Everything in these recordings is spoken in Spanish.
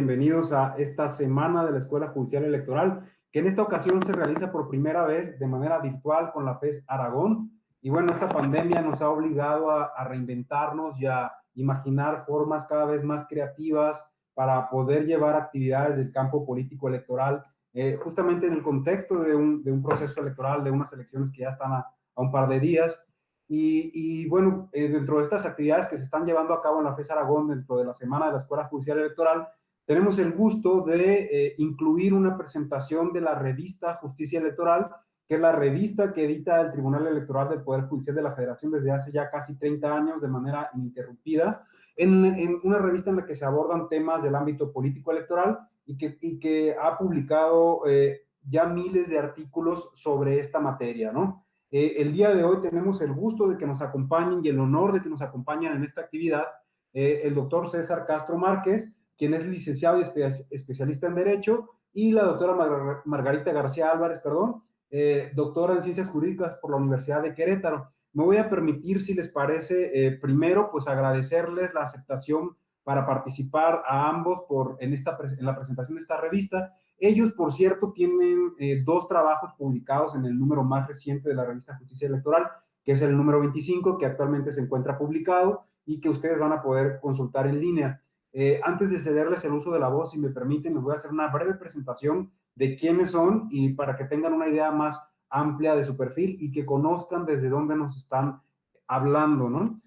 bienvenidos a esta semana de la Escuela Judicial Electoral, que en esta ocasión se realiza por primera vez de manera virtual con la FES Aragón. Y bueno, esta pandemia nos ha obligado a reinventarnos y a imaginar formas cada vez más creativas para poder llevar actividades del campo político electoral, justamente en el contexto de un proceso electoral, de unas elecciones que ya están a un par de días. Y bueno, dentro de estas actividades que se están llevando a cabo en la FES Aragón, dentro de la Semana de la Escuela Judicial Electoral, tenemos el gusto de incluir una presentación de la revista Justicia Electoral, que es la revista que edita el Tribunal Electoral del Poder Judicial de la Federación desde hace ya casi 30 años de manera ininterrumpida, en una revista en la que se abordan temas del ámbito político electoral y que ha publicado ya miles de artículos sobre esta materia, ¿no? El día de hoy tenemos el gusto de que nos acompañen y el honor de que nos acompañen en esta actividad el doctor César Castro Márquez, quien es licenciado y especialista en Derecho, y la doctora Margarita García Álvarez, doctora en Ciencias Jurídicas por la Universidad de Querétaro. Me voy a permitir, si les parece, primero, pues agradecerles la aceptación para participar a ambos en la presentación de esta revista. Ellos, por cierto, tienen dos trabajos publicados en el número más reciente de la revista Justicia Electoral, que es el número 25, que actualmente se encuentra publicado y que ustedes van a poder consultar en línea. Antes de cederles el uso de la voz, si me permiten, les voy a hacer una breve presentación de quiénes son y para que tengan una idea más amplia de su perfil y que conozcan desde dónde nos están hablando, ¿no?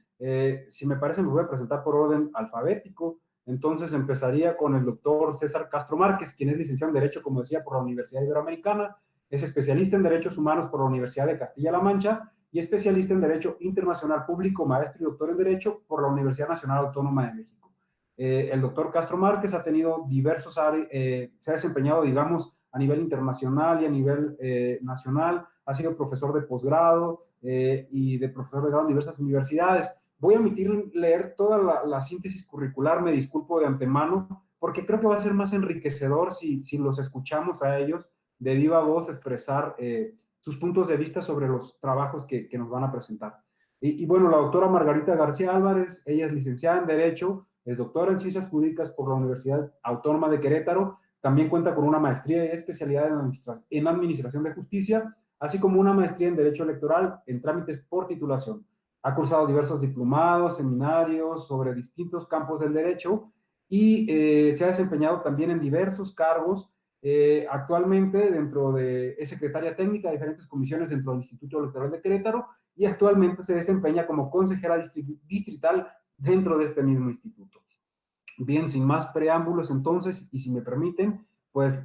Si me parece, me voy a presentar por orden alfabético. Entonces empezaría con el doctor César Castro Márquez, quien es licenciado en Derecho, como decía, por la Universidad Iberoamericana, es especialista en Derechos Humanos por la Universidad de Castilla-La Mancha y especialista en Derecho Internacional Público, maestro y doctor en Derecho por la Universidad Nacional Autónoma de México. El doctor Castro Márquez ha tenido diversos áreas, se ha desempeñado, digamos, a nivel internacional y a nivel nacional, ha sido profesor de posgrado y de profesor de grado en diversas universidades. Voy a leer toda la síntesis curricular, me disculpo de antemano, porque creo que va a ser más enriquecedor si los escuchamos a ellos de viva voz expresar sus puntos de vista sobre los trabajos que nos van a presentar. Y bueno, la doctora Margarita García Álvarez, ella es licenciada en Derecho, es doctora en Ciencias Jurídicas por la Universidad Autónoma de Querétaro, también cuenta con una maestría y especialidad en Administración de Justicia, así como una maestría en Derecho Electoral en trámites por titulación. Ha cursado diversos diplomados, seminarios sobre distintos campos del derecho y se ha desempeñado también en diversos cargos. Actualmente es secretaria técnica de diferentes comisiones dentro del Instituto Electoral de Querétaro y actualmente se desempeña como consejera distrital dentro de este mismo instituto. Bien, sin más preámbulos entonces, y si me permiten, pues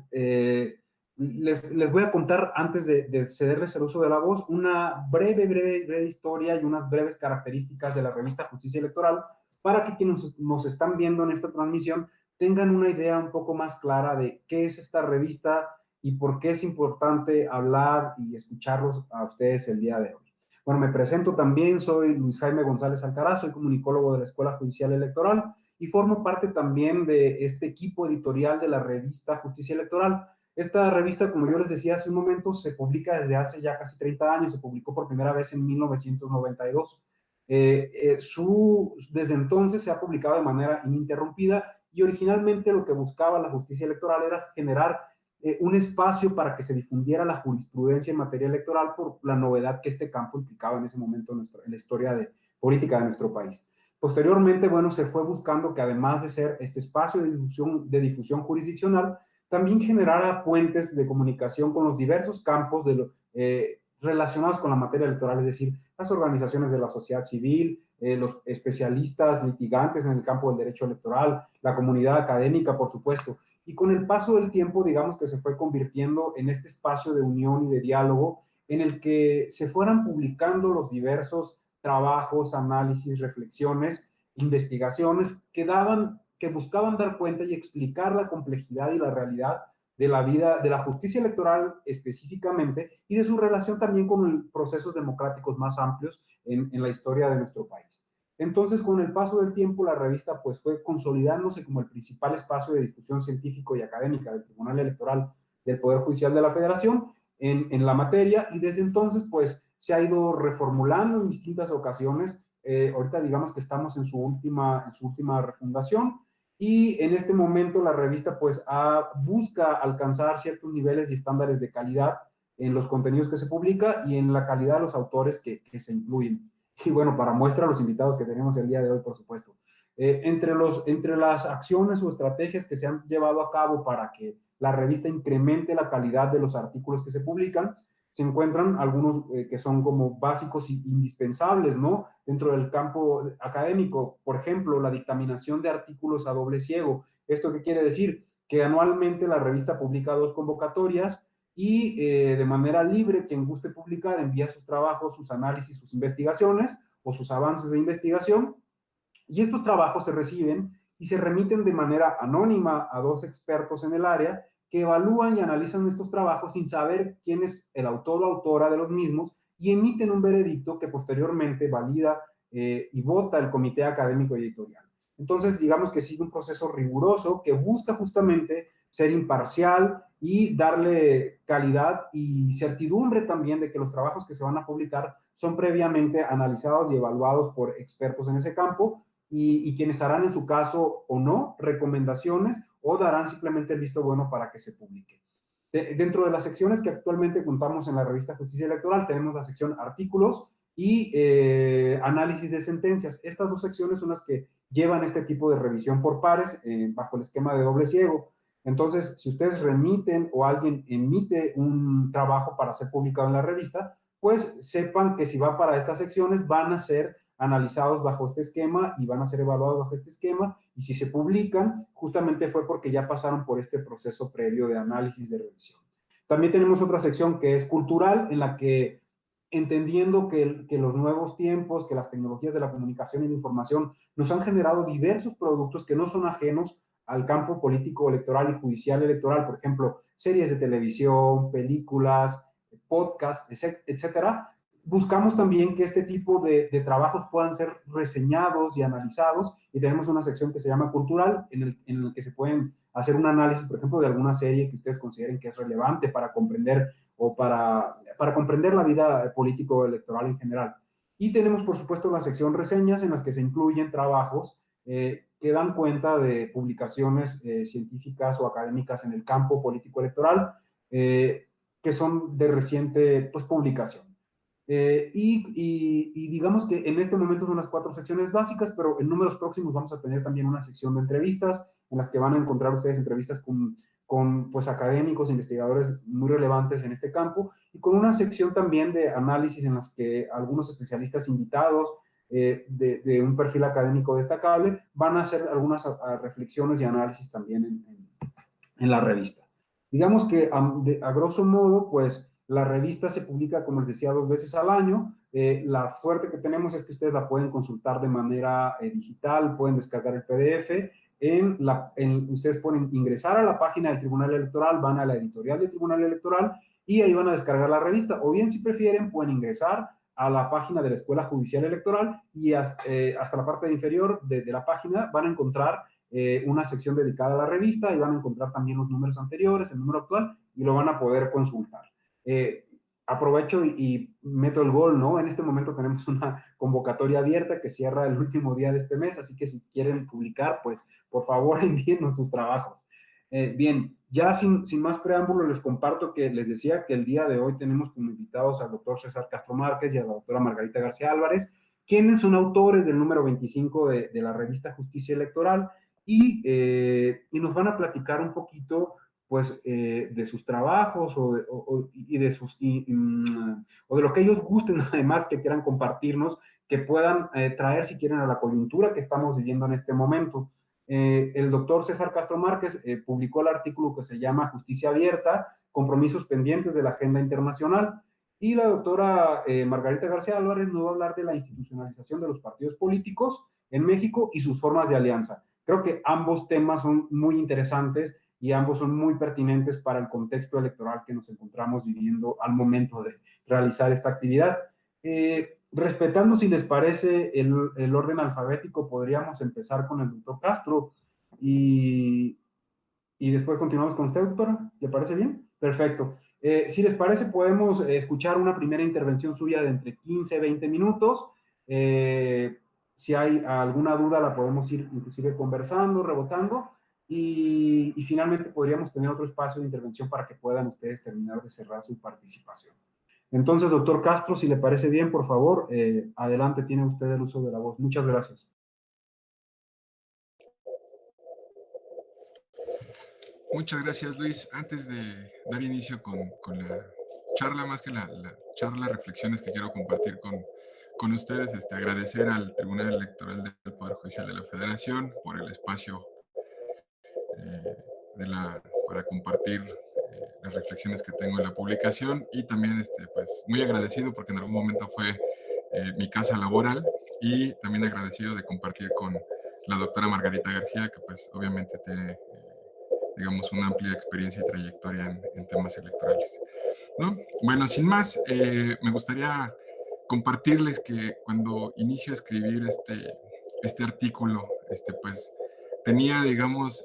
les voy a contar, antes de cederles el uso de la voz, una breve historia y unas breves características de la revista Justicia Electoral para que quienes nos están viendo en esta transmisión tengan una idea un poco más clara de qué es esta revista y por qué es importante hablar y escucharlos a ustedes el día de hoy. Bueno, me presento también, soy Luis Jaime González Alcaraz, soy comunicólogo de la Escuela Judicial Electoral y formo parte también de este equipo editorial de la revista Justicia Electoral. Esta revista, como yo les decía hace un momento, se publica desde hace ya casi 30 años, se publicó por primera vez en 1992. Desde entonces se ha publicado de manera ininterrumpida y originalmente lo que buscaba la justicia electoral era generar un espacio para que se difundiera la jurisprudencia en materia electoral por la novedad que este campo implicaba en ese momento en la historia política de nuestro país. Posteriormente, bueno, se fue buscando que además de ser este espacio de difusión jurisdiccional, también generara puentes de comunicación con los diversos campos relacionados con la materia electoral, es decir, las organizaciones de la sociedad civil, los especialistas litigantes en el campo del derecho electoral, la comunidad académica, por supuesto. Y con el paso del tiempo, digamos que se fue convirtiendo en este espacio de unión y de diálogo en el que se fueran publicando los diversos trabajos, análisis, reflexiones, investigaciones que buscaban dar cuenta y explicar la complejidad y la realidad de la vida, de la justicia electoral específicamente, y de su relación también con procesos democráticos más amplios en la historia de nuestro país. Entonces, con el paso del tiempo, la revista pues fue consolidándose como el principal espacio de difusión científico y académica del Tribunal Electoral del Poder Judicial de la Federación en la materia, y desde entonces pues se ha ido reformulando en distintas ocasiones. Ahorita digamos que estamos en su última refundación, y en este momento la revista pues busca alcanzar ciertos niveles y estándares de calidad en los contenidos que se publica y en la calidad de los autores que se incluyen. Y bueno, para muestra los invitados que tenemos el día de hoy, por supuesto. Entre las acciones o estrategias que se han llevado a cabo para que la revista incremente la calidad de los artículos que se publican, se encuentran algunos que son como básicos e indispensables, ¿no? Dentro del campo académico, por ejemplo, la dictaminación de artículos a doble ciego. ¿Esto qué quiere decir? Que anualmente la revista publica 2 convocatorias y de manera libre, quien guste publicar envía sus trabajos, sus análisis, sus investigaciones o sus avances de investigación, y estos trabajos se reciben y se remiten de manera anónima a 2 expertos en el área que evalúan y analizan estos trabajos sin saber quién es el autor o autora de los mismos y emiten un veredicto que posteriormente valida y vota el comité académico editorial. Entonces, digamos que sigue un proceso riguroso que busca justamente ser imparcial y darle calidad y certidumbre también de que los trabajos que se van a publicar son previamente analizados y evaluados por expertos en ese campo y quienes harán en su caso o no recomendaciones o darán simplemente el visto bueno para que se publique. Dentro de las secciones que actualmente contamos en la revista Justicia Electoral, tenemos la sección artículos y análisis de sentencias. Estas 2 secciones son las que llevan este tipo de revisión por pares bajo el esquema de doble ciego. Entonces, si ustedes remiten o alguien emite un trabajo para ser publicado en la revista, pues sepan que si va para estas secciones van a ser analizados bajo este esquema y van a ser evaluados bajo este esquema, y si se publican, justamente fue porque ya pasaron por este proceso previo de análisis de revisión. También tenemos otra sección que es cultural, en la que entendiendo que los nuevos tiempos, que las tecnologías de la comunicación y la información nos han generado diversos productos que no son ajenos al campo político electoral y judicial electoral, por ejemplo, series de televisión, películas, podcasts, etcétera. Buscamos también que este tipo de trabajos puedan ser reseñados y analizados, y tenemos una sección que se llama cultural, en el que se pueden hacer un análisis, por ejemplo, de alguna serie que ustedes consideren que es relevante para comprender o para comprender la vida político-electoral en general. Y tenemos, por supuesto, la sección reseñas, en las que se incluyen trabajos que dan cuenta de publicaciones científicas o académicas en el campo político-electoral, que son de reciente pues, publicación. Y digamos que en este momento son las 4 secciones básicas, pero en números próximos vamos a tener también una sección de entrevistas, en las que van a encontrar ustedes entrevistas con pues, académicos, investigadores muy relevantes en este campo, y con una sección también de análisis en las que algunos especialistas invitados de un perfil académico destacable van a hacer algunas reflexiones y análisis también en la revista. Digamos que a grosso modo, pues la revista se publica, como les decía, 2 veces al año. La suerte que tenemos es que ustedes la pueden consultar de manera digital, pueden descargar el PDF. Ustedes pueden ingresar a la página del Tribunal Electoral, van a la editorial del Tribunal Electoral y ahí van a descargar la revista. O bien, si prefieren, pueden ingresar a la página de la Escuela Judicial Electoral y hasta la parte inferior de la página van a encontrar una sección dedicada a la revista y van a encontrar también los números anteriores, el número actual, y lo van a poder consultar. Aprovecho y meto el gol, ¿no? En este momento tenemos una convocatoria abierta que cierra el último día de este mes, así que si quieren publicar, pues por favor envíennos sus trabajos. Bien, ya sin más preámbulo, les comparto que les decía que el día de hoy tenemos como invitados al doctor César Castro Márquez y a la doctora Margarita García Álvarez, quienes son autores del número 25 de la revista Justicia Electoral, y nos van a platicar un poquito pues de sus trabajos o de lo que ellos gusten además que quieran compartirnos, que puedan traer si quieren a la coyuntura que estamos viviendo en este momento. El doctor César Castro Márquez publicó el artículo que se llama Justicia Abierta, compromisos pendientes de la agenda internacional, y la doctora Margarita García Álvarez nos va a hablar de la institucionalización de los partidos políticos en México y sus formas de alianza. Creo que ambos temas son muy interesantes y ambos son muy pertinentes para el contexto electoral que nos encontramos viviendo al momento de realizar esta actividad. Respetando, si les parece, el orden alfabético, podríamos empezar con el doctor Castro y después continuamos con usted, doctora. ¿Le parece bien? Perfecto. Si les parece, podemos escuchar una primera intervención suya de entre 15 y 20 minutos. Si hay alguna duda, la podemos ir inclusive conversando, rebotando, y finalmente podríamos tener otro espacio de intervención para que puedan ustedes terminar de cerrar su participación. Entonces, doctor Castro, si le parece bien, por favor, adelante, tiene usted el uso de la voz. Muchas gracias. Muchas gracias, Luis. Antes de dar inicio con la charla, más que la charla, reflexiones que quiero compartir con ustedes, agradecer al Tribunal Electoral del Poder Judicial de la Federación por el espacio eh, para compartir las reflexiones que tengo en la publicación, y también pues, muy agradecido porque en algún momento fue mi casa laboral, y también agradecido de compartir con la doctora Margarita García, que pues obviamente tiene digamos, una amplia experiencia y trayectoria en temas electorales, ¿no? Bueno, sin más, me gustaría compartirles que cuando inicio a escribir este artículo, pues tenía, digamos,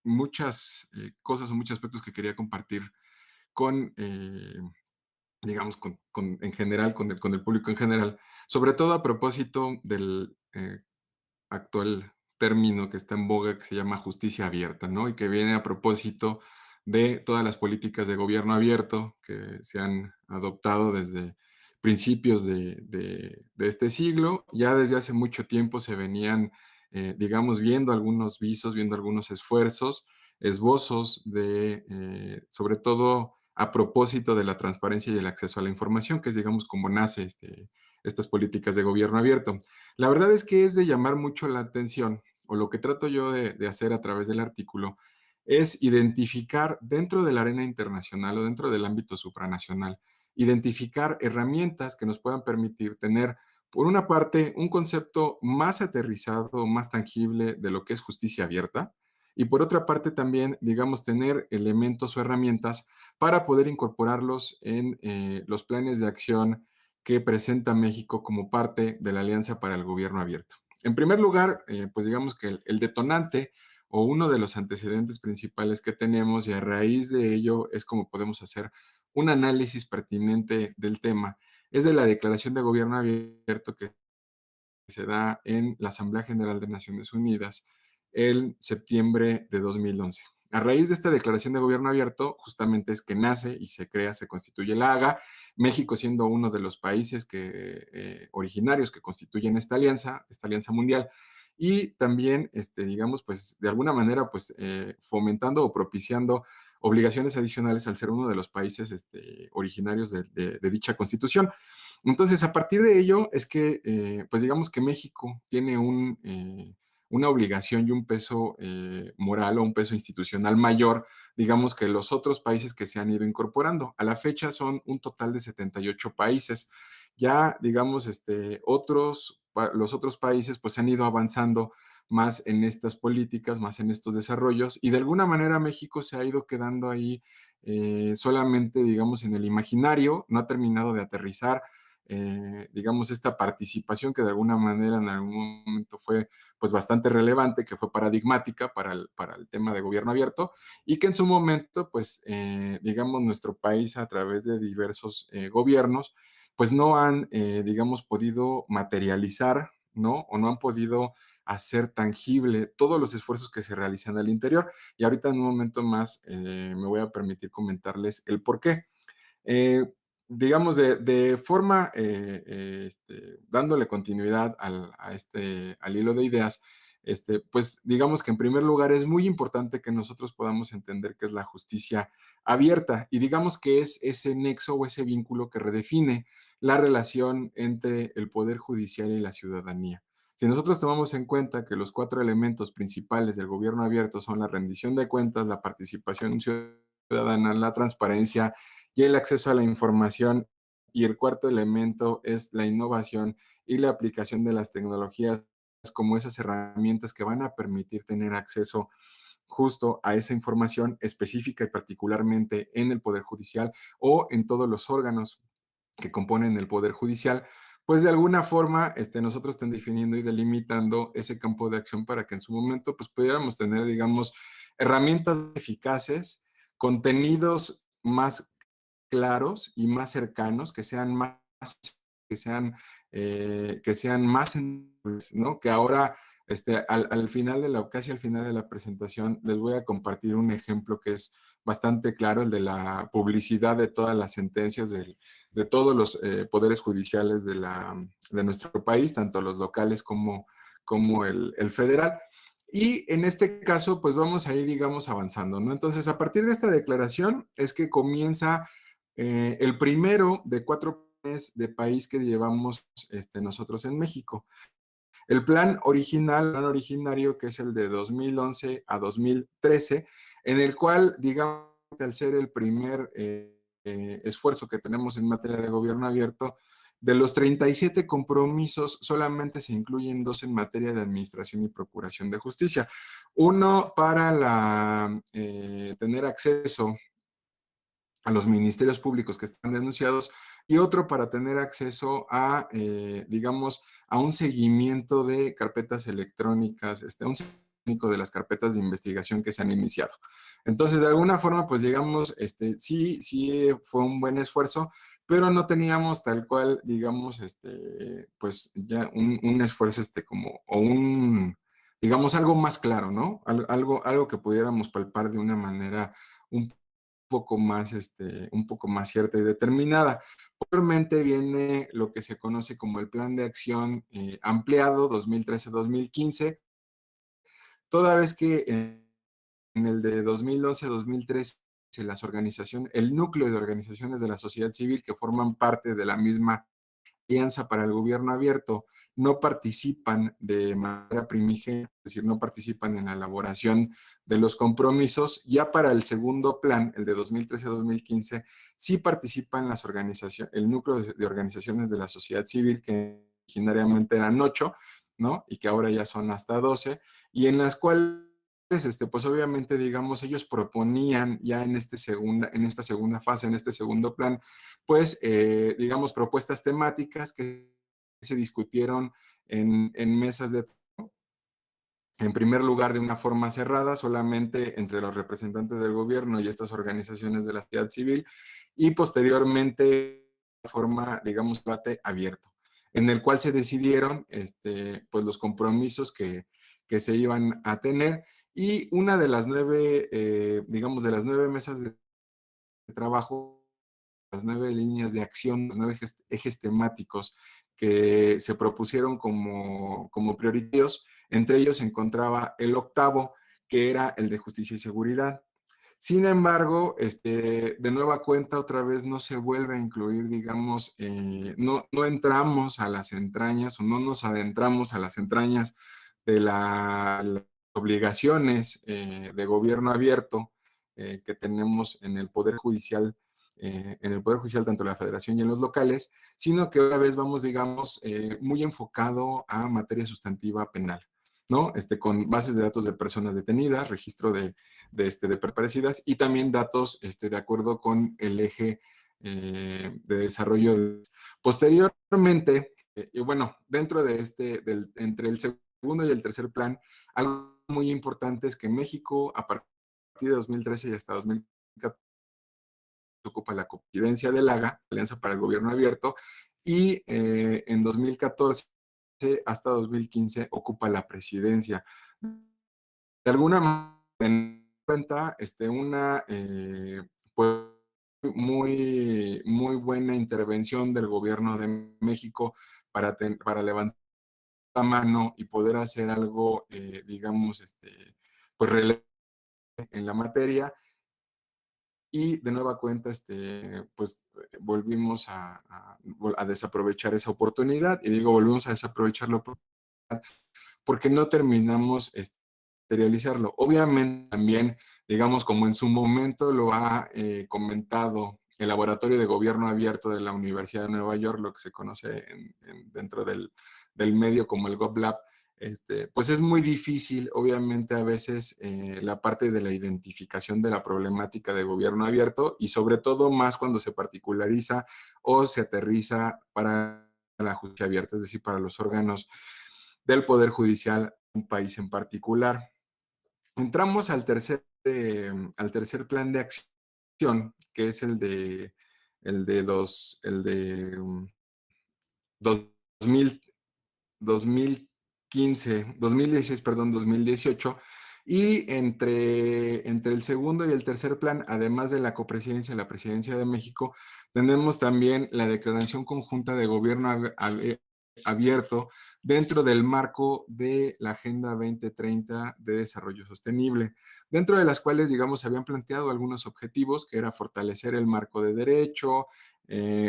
muchas cosas o muchos aspectos que quería compartir con, digamos, en general, con el público en general, sobre todo a propósito del actual término que está en boga, que se llama justicia abierta, ¿no? Y que viene a propósito de todas las políticas de gobierno abierto que se han adoptado desde principios de este siglo. Ya desde hace mucho tiempo se venían, digamos, viendo algunos visos, viendo algunos esfuerzos, esbozos sobre todo a propósito de la transparencia y el acceso a la información, que es, digamos, como nace estas políticas de gobierno abierto. La verdad es que es de llamar mucho la atención, o lo que trato yo de hacer a través del artículo, es identificar dentro de la arena internacional o dentro del ámbito supranacional, identificar herramientas que nos puedan permitir tener, por una parte, un concepto más aterrizado, más tangible de lo que es justicia abierta, y por otra parte también, digamos, tener elementos o herramientas para poder incorporarlos en los planes de acción que presenta México como parte de la Alianza para el Gobierno Abierto. En primer lugar, pues digamos que el detonante o uno de los antecedentes principales que tenemos, y a raíz de ello es como podemos hacer un análisis pertinente del tema, es de la Declaración de Gobierno Abierto que se da en la Asamblea General de Naciones Unidas el septiembre de 2011. A raíz de esta declaración de gobierno abierto, justamente es que nace y se crea, se constituye la AGA, México siendo uno de los países originarios que constituyen esta alianza mundial, y también, digamos, pues de alguna manera, pues fomentando o propiciando obligaciones adicionales al ser uno de los países originarios de dicha constitución. Entonces, a partir de ello es que, pues digamos que México tiene una obligación y un peso moral o un peso institucional mayor, digamos, que los otros países que se han ido incorporando. A la fecha son un total de 78 países. Ya, digamos, los otros países pues han ido avanzando más en estas políticas, más en estos desarrollos, y de alguna manera México se ha ido quedando ahí solamente, digamos, en el imaginario, no ha terminado de aterrizar, digamos, esta participación que de alguna manera en algún momento fue pues bastante relevante, que fue paradigmática para el tema de gobierno abierto, y que en su momento, pues, digamos, nuestro país a través de diversos gobiernos, pues no han, digamos, podido materializar, ¿no? O no han podido hacer tangible todos los esfuerzos que se realizan al interior. Y ahorita en un momento más me voy a permitir comentarles el por qué. Eh, digamos, de forma, dándole continuidad al hilo de ideas, pues digamos que en primer lugar es muy importante que nosotros podamos entender qué es la justicia abierta, y digamos que es ese nexo o ese vínculo que redefine la relación entre el Poder Judicial y la ciudadanía. Si nosotros tomamos en cuenta que los 4 elementos principales del gobierno abierto son la rendición de cuentas, la participación ciudadana, la transparencia y el acceso a la información, y el cuarto elemento es la innovación y la aplicación de las tecnologías como esas herramientas que van a permitir tener acceso justo a esa información específica y particularmente en el Poder Judicial o en todos los órganos que componen el Poder Judicial, pues de alguna forma nosotros están definiendo y delimitando ese campo de acción para que en su momento pues pudiéramos tener, digamos, herramientas eficaces, contenidos más claros y más cercanos, que sean más que sean más, ¿no? Que ahora, al final casi al final de la presentación, les voy a compartir un ejemplo que es bastante claro, el de la publicidad de todas las sentencias de todos los poderes judiciales de nuestro país, tanto los locales como el federal. Y en este caso, pues vamos a ir, digamos, avanzando, ¿no? Entonces, a partir de esta declaración es que comienza el primero de 4 planes de país que llevamos nosotros en México. El plan original, el plan originario, que es el de 2011 a 2013, en el cual, digamos, al ser el primer esfuerzo que tenemos en materia de gobierno abierto, de los 37 compromisos, solamente se incluyen 2 en materia de administración y procuración de justicia. Uno para tener acceso a los ministerios públicos que están denunciados y otro para tener acceso a, digamos, a un seguimiento de carpetas electrónicas, un seguimiento de las carpetas de investigación que se han iniciado. Entonces, de alguna forma, pues digamos, sí fue un buen esfuerzo, pero no teníamos tal cual, digamos, pues ya un esfuerzo, como, o digamos, algo más claro, ¿no? Algo que pudiéramos palpar de una manera un un poco más cierta y determinada. Posteriormente viene lo que se conoce como el Plan de Acción Ampliado 2013-2015, toda vez que en el de 2011-2013 el núcleo de organizaciones de la sociedad civil que forman parte de la misma Alianza para el Gobierno Abierto no participan de manera primigenia, es decir, no participan en la elaboración de los compromisos. Ya para el segundo plan, el de 2013-2015, sí participan las organizaciones, el núcleo de organizaciones de la sociedad civil, que originariamente eran 8, ¿no? Y que ahora ya son hasta 12, y en las cuales pues obviamente, digamos, ellos proponían ya en esta segunda fase, en este segundo plan, pues, digamos, propuestas temáticas que se discutieron en mesas de, en primer lugar, de una forma cerrada, solamente entre los representantes del gobierno y estas organizaciones de la sociedad civil, y posteriormente, de forma, digamos, debate abierto, en el cual se decidieron, pues, los compromisos que se iban a tener, y una de las 9, digamos, de las 9 mesas de trabajo, las 9 líneas de acción, los 9 ejes temáticos que se propusieron como prioritarios. Entre ellos se encontraba el octavo, que era el de justicia y seguridad. Sin embargo, de nueva cuenta, otra vez no se vuelve a incluir, digamos, no entramos a las entrañas o no nos adentramos a las entrañas de las obligaciones de gobierno abierto que tenemos en el Poder Judicial, tanto en la Federación y en los locales, sino que otra vez vamos, digamos, muy enfocado a materia sustantiva penal, ¿no? Con bases de datos de personas detenidas, registro de preparecidas y también datos de acuerdo con el eje de desarrollo. Posteriormente, y bueno, dentro de entre el segundo y el tercer plan, algo muy importante es que México, a partir de 2013 y hasta 2014, ocupa la presidencia del AGA, Alianza para el Gobierno Abierto, y en 2014 hasta 2015 ocupa la presidencia. De alguna manera, en cuenta, una pues, muy buena intervención del gobierno de México para levantar la mano y poder hacer algo, digamos, pues relevante en la materia. Y de nueva cuenta, pues volvimos a desaprovechar esa oportunidad. Y digo, volvimos a desaprovechar la oportunidad porque no terminamos realizarlo. Obviamente también, digamos, como en su momento lo ha comentado el Laboratorio de Gobierno Abierto de la Universidad de Nueva York, lo que se conoce dentro del medio como el GovLab, pues es muy difícil, obviamente, a veces la parte de la identificación de la problemática de gobierno abierto y sobre todo más cuando se particulariza o se aterriza para la justicia abierta, es decir, para los órganos del Poder Judicial de un país en particular. Entramos al tercer plan de acción, que es el de 2000, 2015, 2016, perdón, 2018. Y entre el segundo y el tercer plan, además de la copresidencia y la presidencia de México, tenemos también la declaración conjunta de gobierno abierto dentro del marco de la Agenda 2030 de Desarrollo Sostenible, dentro de las cuales, digamos, se habían planteado algunos objetivos, que era fortalecer el marco de derecho,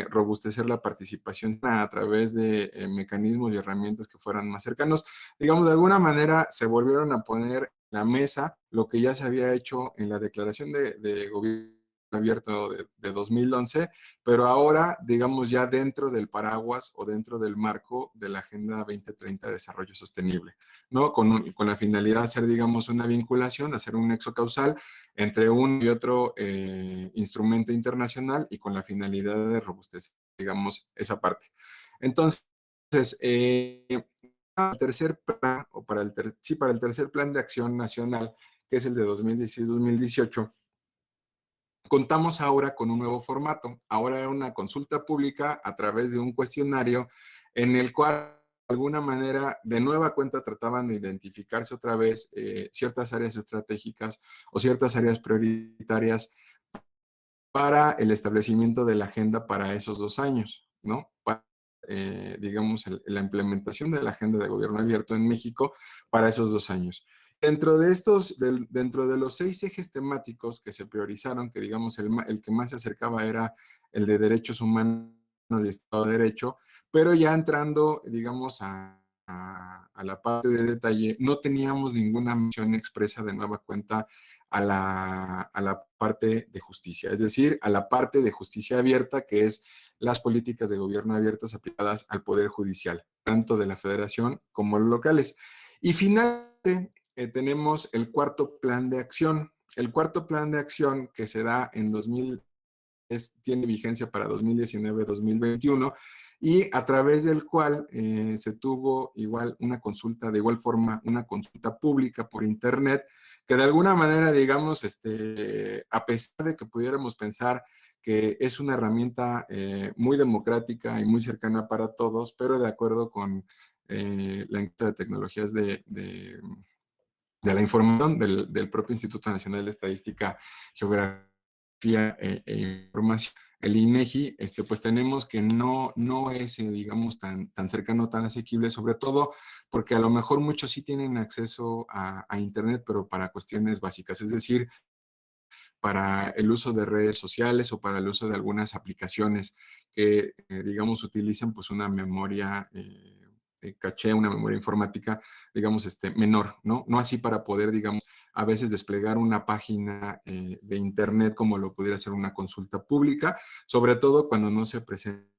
robustecer la participación a través de mecanismos y herramientas que fueran más cercanos. Digamos, de alguna manera se volvieron a poner en la mesa lo que ya se había hecho en la declaración de gobierno abierto de 2011, pero ahora, digamos, ya dentro del paraguas o dentro del marco de la Agenda 2030 de Desarrollo Sostenible, ¿no? Con la finalidad de hacer, digamos, una vinculación, hacer un nexo causal entre un y otro instrumento internacional y con la finalidad de robustecer, digamos, esa parte. Entonces, el tercer plan, o para el tercer plan de acción nacional, que es el de 2016-2018, contamos ahora con un nuevo formato. Ahora era una consulta pública a través de un cuestionario en el cual de alguna manera de nueva cuenta trataban de identificarse otra vez ciertas áreas estratégicas o ciertas áreas prioritarias para el establecimiento de la agenda para esos 2 años, ¿no? Para, digamos, la implementación de la agenda de gobierno abierto en México para esos 2 años. Dentro de los 6 ejes temáticos que se priorizaron, que digamos el que más se acercaba era el de derechos humanos y Estado de Derecho, pero ya entrando, digamos, a la parte de detalle, no teníamos ninguna mención expresa de nueva cuenta a la parte de justicia, es decir, a la parte de justicia abierta, que es las políticas de gobierno abiertas aplicadas al Poder Judicial, tanto de la Federación como los locales. Y finalmente, tenemos el cuarto plan de acción. El cuarto plan de acción que se da en 2000, tiene vigencia para 2019-2021 y a través del cual se tuvo igual una consulta, de igual forma una consulta pública por internet, que de alguna manera, digamos, a pesar de que pudiéramos pensar que es una herramienta muy democrática y muy cercana para todos, pero de acuerdo con la encuesta de tecnologías de la información del propio Instituto Nacional de Estadística, Geografía e Información, el INEGI, pues tenemos que no es, digamos, tan cercano, tan asequible, sobre todo porque a lo mejor muchos sí tienen acceso a Internet, pero para cuestiones básicas, es decir, para el uso de redes sociales o para el uso de algunas aplicaciones que, digamos, utilizan pues una memoria caché, una memoria informática, digamos, menor, ¿no? No así para poder, digamos, a veces desplegar una página de internet como lo pudiera ser una consulta pública, sobre todo cuando no se presenta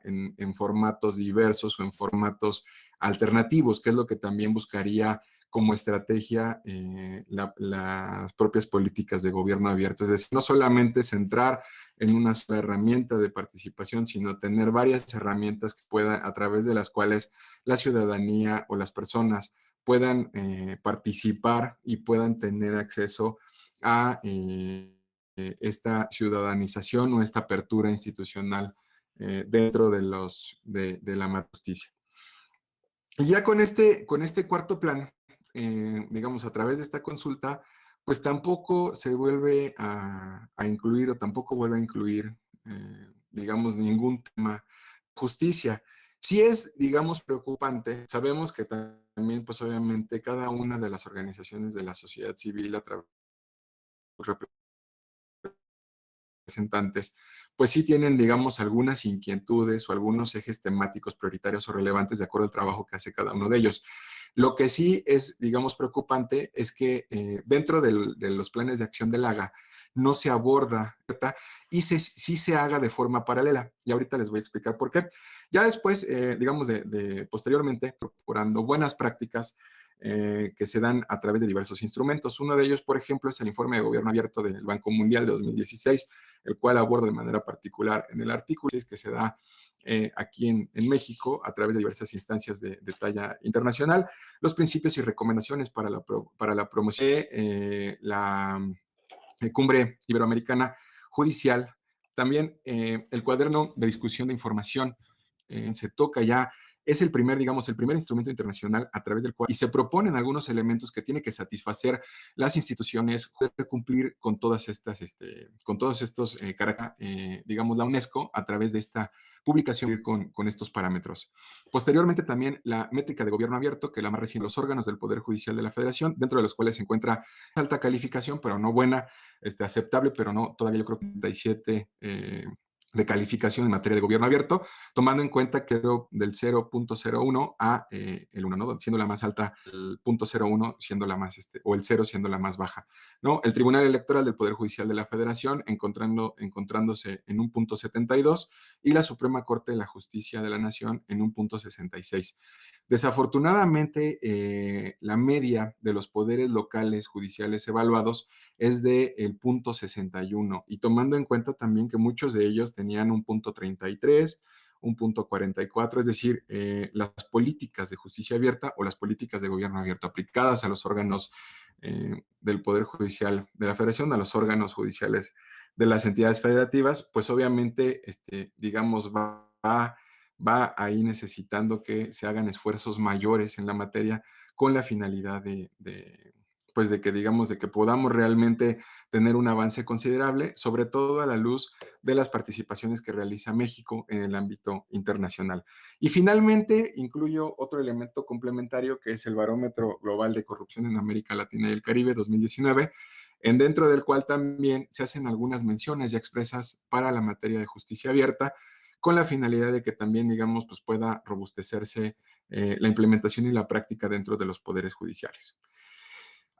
en formatos diversos o en formatos alternativos, que es lo que también buscaría como estrategia las propias políticas de gobierno abierto. Es decir, no solamente centrar en una sola herramienta de participación, sino tener varias herramientas que puedan, a través de las cuales la ciudadanía o las personas puedan participar y puedan tener acceso a esta ciudadanización o esta apertura institucional dentro de la justicia. Y ya con este cuarto plan, digamos, a través de esta consulta, pues tampoco se vuelve a incluir o tampoco vuelve a incluir, digamos, ningún tema justicia. Sí es, digamos, preocupante. Sabemos que también, pues obviamente, cada una de las organizaciones de la sociedad civil a través de representantes, pues sí tienen, digamos, algunas inquietudes o algunos ejes temáticos prioritarios o relevantes de acuerdo al trabajo que hace cada uno de ellos. Lo que sí es, digamos, preocupante es que dentro de los planes de acción del AGA no se aborda, ¿verdad? Y sí se haga de forma paralela. Y ahorita les voy a explicar por qué. Ya después, digamos, posteriormente, procurando buenas prácticas, que se dan a través de diversos instrumentos. Uno de ellos, por ejemplo, es el informe de gobierno abierto del Banco Mundial de 2016, el cual aborda de manera particular en el artículo que se da aquí en México a través de diversas instancias de talla internacional, los principios y recomendaciones para la promoción de la Cumbre Iberoamericana Judicial, también el cuaderno de discusión de información se toca ya, es el primer, digamos, el primer instrumento internacional a través del cual, y se proponen algunos elementos que tiene que satisfacer las instituciones, poder cumplir con todas estas, con todos estos, digamos, la UNESCO a través de esta publicación con estos parámetros. Posteriormente también la métrica de gobierno abierto, que la más reciente, los órganos del Poder Judicial de la Federación, dentro de los cuales se encuentra alta calificación, pero no buena, aceptable, pero no, todavía yo creo que 37 de calificación en materia de gobierno abierto, tomando en cuenta que del 0.01 a el 1, ¿no? Siendo la más alta, el 0.01 siendo la más, o el 0 siendo la más baja, ¿no? El Tribunal Electoral del Poder Judicial de la Federación encontrándose en un 0.72 y la Suprema Corte de la Justicia de la Nación en un 0.66. Desafortunadamente, la media de los poderes locales judiciales evaluados es del 0.61 y tomando en cuenta también que muchos de ellos tenían un 0.33, un 0.44, es decir, las políticas de justicia abierta o las políticas de gobierno abierto aplicadas a los órganos del Poder Judicial de la Federación, a los órganos judiciales de las entidades federativas, pues obviamente, digamos, va ahí necesitando que se hagan esfuerzos mayores en la materia con la finalidad pues de que, digamos, de que podamos realmente tener un avance considerable, sobre todo a la luz de las participaciones que realiza México en el ámbito internacional. Y finalmente, incluyo otro elemento complementario que es el Barómetro Global de Corrupción en América Latina y el Caribe 2019, dentro del cual también se hacen algunas menciones ya expresas para la materia de justicia abierta, con la finalidad de que también, digamos, pues pueda robustecerse la implementación y la práctica dentro de los poderes judiciales.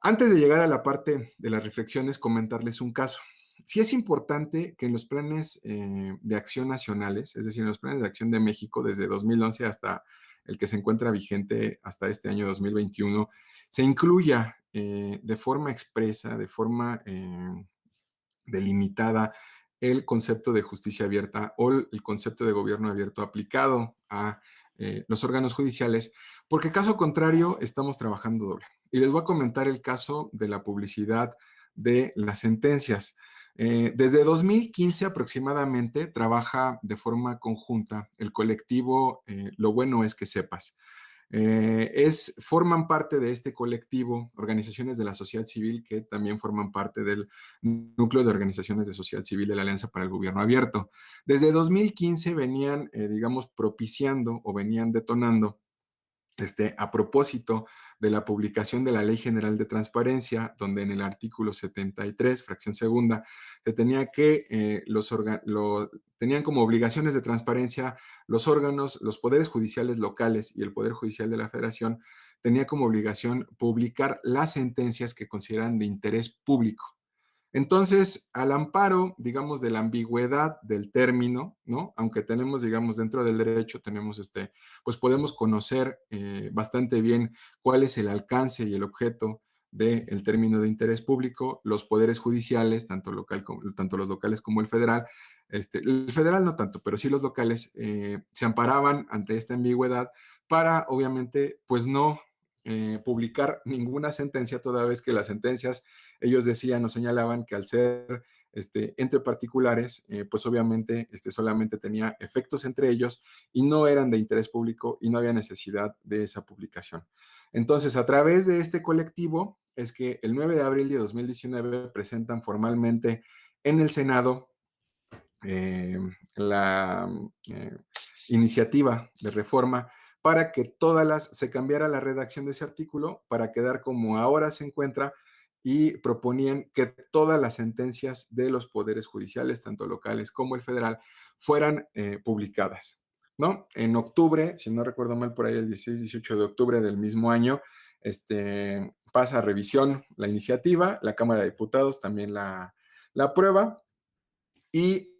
Antes de llegar a la parte de las reflexiones, comentarles un caso. Sí es importante que en los planes de acción nacionales, es decir, en los planes de acción de México desde 2011 hasta el que se encuentra vigente hasta este año 2021, se incluya de forma expresa, de forma delimitada, el concepto de justicia abierta o el concepto de gobierno abierto aplicado a los órganos judiciales, porque caso contrario estamos trabajando doble. Y les voy a comentar el caso de la publicidad de las sentencias. Desde 2015 aproximadamente trabaja de forma conjunta el colectivo Lo Bueno Es Que Sepas. Forman parte de este colectivo organizaciones de la sociedad civil que también forman parte del núcleo de organizaciones de sociedad civil de la Alianza para el Gobierno Abierto. Desde 2015 venían, digamos, propiciando o venían detonando a propósito de la publicación de la Ley General de Transparencia, donde en el artículo 73, fracción segunda, se tenía que tenían como obligaciones de transparencia los órganos, los poderes judiciales locales y el Poder Judicial de la Federación, tenía como obligación publicar las sentencias que consideran de interés público. Entonces, al amparo, digamos, de la ambigüedad del término, ¿no? Aunque tenemos, digamos, dentro del derecho, tenemos pues podemos conocer bastante bien cuál es el alcance y el objeto del término de interés público, los poderes judiciales, tanto los locales como el federal no tanto, pero sí los locales, se amparaban ante esta ambigüedad para, obviamente, pues no publicar ninguna sentencia, toda vez que las sentencias ellos decían o señalaban que al ser entre particulares, pues obviamente solamente tenía efectos entre ellos y no eran de interés público y no había necesidad de esa publicación. Entonces, a través de este colectivo es que el 9 de abril de 2019 presentan formalmente en el Senado la iniciativa de reforma para que se cambiara la redacción de ese artículo para quedar como ahora se encuentra, y proponían que todas las sentencias de los poderes judiciales, tanto locales como el federal, fueran publicadas, ¿no? En octubre, si no recuerdo mal, por ahí el 16-18 de octubre del mismo año, pasa a revisión la iniciativa, la Cámara de Diputados también la aprueba y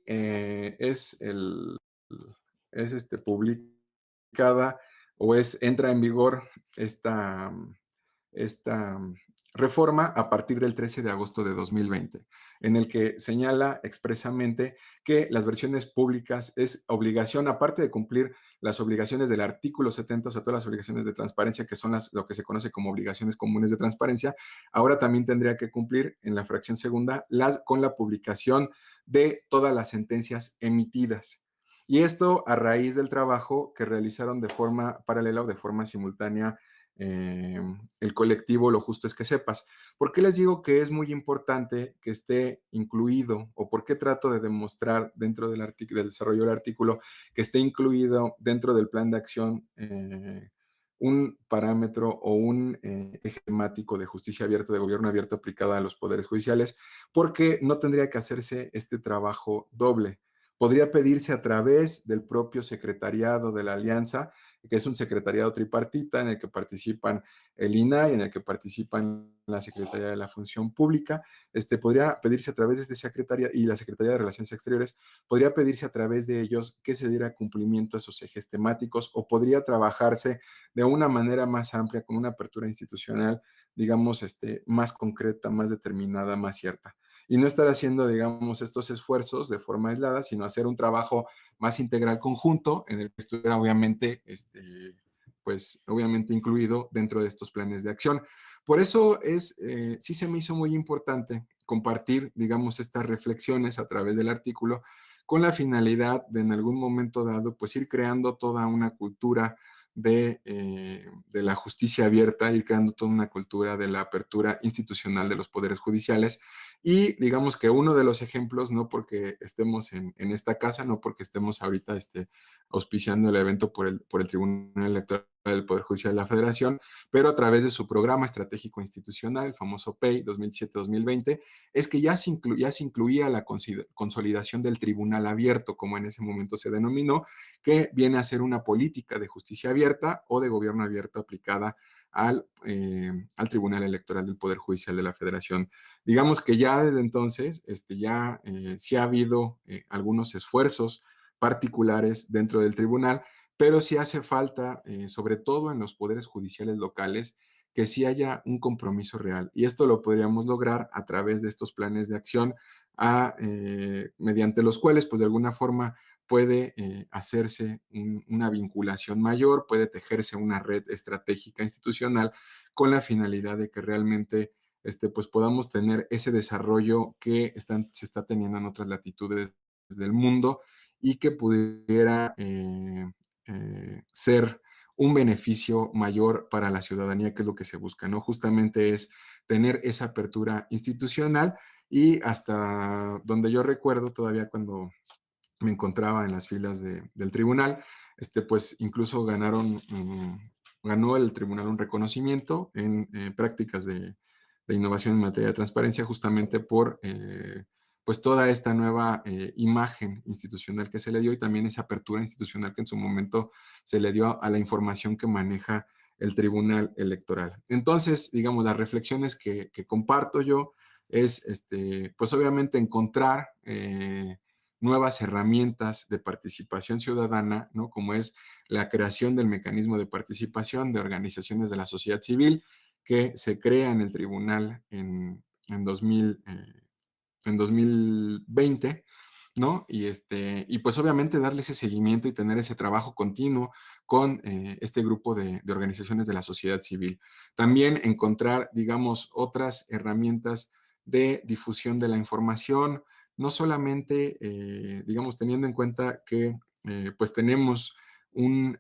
publicada o entra en vigor esta reforma a partir del 13 de agosto de 2020, en el que señala expresamente que las versiones públicas es obligación, aparte de cumplir las obligaciones del artículo 70, o sea, todas las obligaciones de transparencia, que son lo que se conoce como obligaciones comunes de transparencia, ahora también tendría que cumplir en la fracción segunda con la publicación de todas las sentencias emitidas. Y esto a raíz del trabajo que realizaron de forma paralela o de forma simultánea eh, el colectivo Lo Justo es que Sepas. ¿Por qué les digo que es muy importante que esté incluido o por qué trato de demostrar dentro del desarrollo del artículo que esté incluido dentro del plan de acción un parámetro o un eje temático de justicia abierta, de gobierno abierto aplicada a los poderes judiciales? Porque no tendría que hacerse este trabajo doble. Podría pedirse a través del propio secretariado de la alianza, que es un secretariado tripartita en el que participan el INAI, en el que participan la Secretaría de la Función Pública. Podría pedirse a través de este secretaría y la Secretaría de Relaciones Exteriores, podría pedirse a través de ellos que se diera cumplimiento a esos ejes temáticos, o podría trabajarse de una manera más amplia, con una apertura institucional, digamos, más concreta, más determinada, más cierta. Y no estar haciendo, digamos, estos esfuerzos de forma aislada, sino hacer un trabajo más integral conjunto en el que estuviera obviamente, pues obviamente incluido dentro de estos planes de acción. Por eso sí se me hizo muy importante compartir, digamos, estas reflexiones a través del artículo, con la finalidad de en algún momento dado, pues ir creando toda una cultura de la justicia abierta, ir creando toda una cultura de la apertura institucional de los poderes judiciales. Y digamos que uno de los ejemplos, no porque estemos en esta casa, no porque estemos ahorita auspiciando el evento por el Tribunal Electoral del Poder Judicial de la Federación, pero a través de su programa estratégico institucional, el famoso PEI 2007-2020, es que ya se incluía la consolidación del tribunal abierto, como en ese momento se denominó, que viene a ser una política de justicia abierta o de gobierno abierto aplicada al Tribunal Electoral del Poder Judicial de la Federación. Digamos que ya desde entonces ya sí ha habido algunos esfuerzos particulares dentro del tribunal, pero sí hace falta, sobre todo en los poderes judiciales locales, que sí haya un compromiso real. Y esto lo podríamos lograr a través de estos planes de acción, mediante los cuales, pues de alguna forma, puede hacerse una vinculación mayor, puede tejerse una red estratégica institucional con la finalidad de que realmente pues podamos tener ese desarrollo que se está teniendo en otras latitudes del mundo y que pudiera ser un beneficio mayor para la ciudadanía, que es lo que se busca, ¿no? Justamente es tener esa apertura institucional. Y hasta donde yo recuerdo, todavía cuando me encontraba en las filas del tribunal, pues incluso ganó el tribunal un reconocimiento en prácticas de innovación en materia de transparencia, justamente por pues toda esta nueva imagen institucional que se le dio, y también esa apertura institucional que en su momento se le dio a la información que maneja el Tribunal Electoral. Entonces, digamos, las reflexiones que comparto yo es, pues obviamente encontrar nuevas herramientas de participación ciudadana, ¿no? Como es la creación del mecanismo de participación de organizaciones de la sociedad civil, que se crea en el tribunal en 2020, ¿no? Y pues obviamente darle ese seguimiento y tener ese trabajo continuo con este grupo de organizaciones de la sociedad civil. También encontrar, digamos, otras herramientas de difusión de la información, no solamente, digamos, teniendo en cuenta que pues tenemos un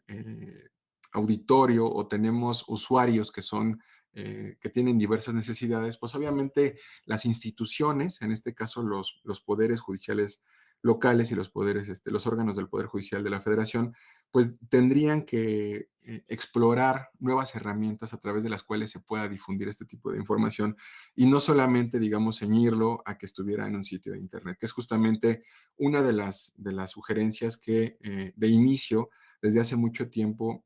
auditorio o tenemos usuarios que tienen diversas necesidades, pues obviamente las instituciones, en este caso los poderes judiciales locales y los órganos del Poder Judicial de la Federación, pues tendrían que explorar nuevas herramientas a través de las cuales se pueda difundir este tipo de información, y no solamente, digamos, ceñirlo a que estuviera en un sitio de internet, que es justamente una de las sugerencias que de inicio, desde hace mucho tiempo,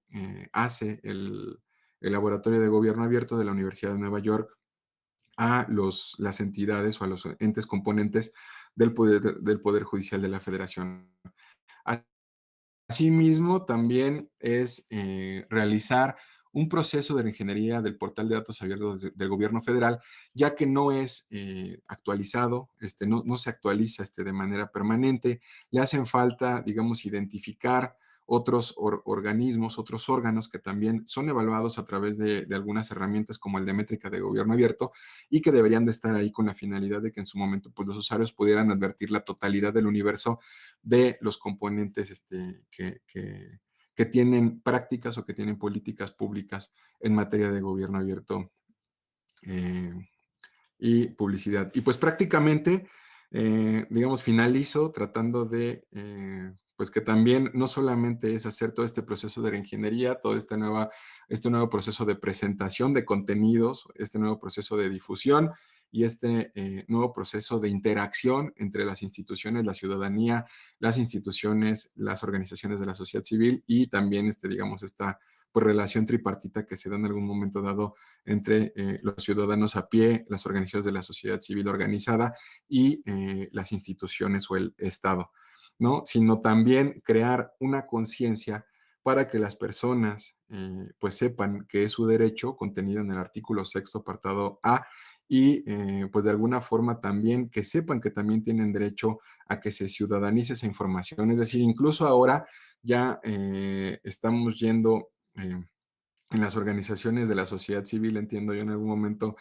hace el Laboratorio de Gobierno Abierto de la Universidad de Nueva York a las entidades o a los entes componentes del Poder Judicial de la Federación. Asimismo, también es realizar un proceso de reingeniería del portal de datos abiertos del gobierno federal, ya que no es actualizado, no se actualiza de manera permanente, le hacen falta, digamos, identificar otros organismos, otros órganos que también son evaluados a través de algunas herramientas como el de métrica de gobierno abierto y que deberían de estar ahí con la finalidad de que en su momento pues, los usuarios pudieran advertir la totalidad del universo de los componentes que tienen prácticas o que tienen políticas públicas en materia de gobierno abierto y publicidad. Y pues prácticamente, digamos, finalizo tratando de, pues que también no solamente es hacer todo este proceso de reingeniería, todo este nuevo proceso de presentación de contenidos, este nuevo proceso de difusión y este nuevo proceso de interacción entre las instituciones, la ciudadanía, las instituciones, las organizaciones de la sociedad civil y también, digamos, esta pues, relación tripartita que se da en algún momento dado entre los ciudadanos a pie, las organizaciones de la sociedad civil organizada y las instituciones o el Estado, ¿no? Sino también crear una conciencia para que las personas pues sepan que es su derecho contenido en el artículo 6º apartado A y pues de alguna forma también que sepan que también tienen derecho a que se ciudadanice esa información. Es decir, incluso ahora ya estamos yendo en las organizaciones de la sociedad civil, entiendo yo en algún momento,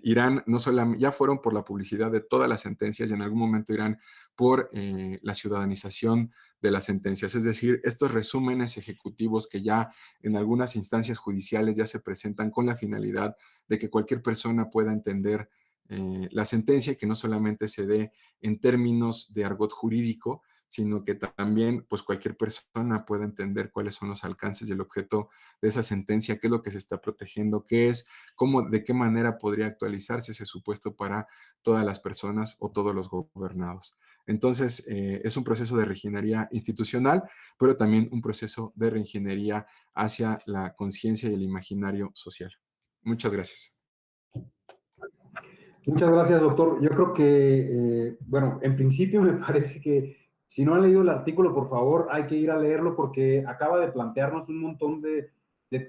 irán, no solamente, ya fueron por la publicidad de todas las sentencias y en algún momento irán por la ciudadanización de las sentencias. Es decir, estos resúmenes ejecutivos que ya en algunas instancias judiciales ya se presentan con la finalidad de que cualquier persona pueda entender la sentencia y que no solamente se dé en términos de argot jurídico, sino que también pues cualquier persona pueda entender cuáles son los alcances y el objeto de esa sentencia, qué es lo que se está protegiendo, qué es, cómo, de qué manera podría actualizarse ese supuesto para todas las personas o todos los gobernados. Entonces, es un proceso de reingeniería institucional, pero también un proceso de reingeniería hacia la conciencia y el imaginario social. Muchas gracias. Muchas gracias, doctor. Yo creo que, bueno, en principio me parece que si no han leído el artículo, por favor, hay que ir a leerlo porque acaba de plantearnos un montón de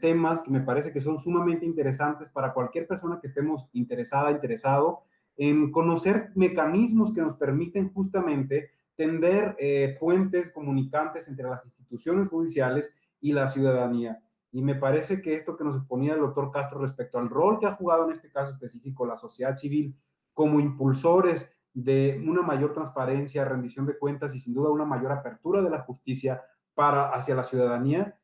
temas que me parece que son sumamente interesantes para cualquier persona que estemos interesado en conocer mecanismos que nos permiten justamente tender puentes comunicantes entre las instituciones judiciales y la ciudadanía. Y me parece que esto que nos exponía el doctor Castro respecto al rol que ha jugado en este caso específico la sociedad civil como impulsores de una mayor transparencia, rendición de cuentas y sin duda una mayor apertura de la justicia hacia la ciudadanía,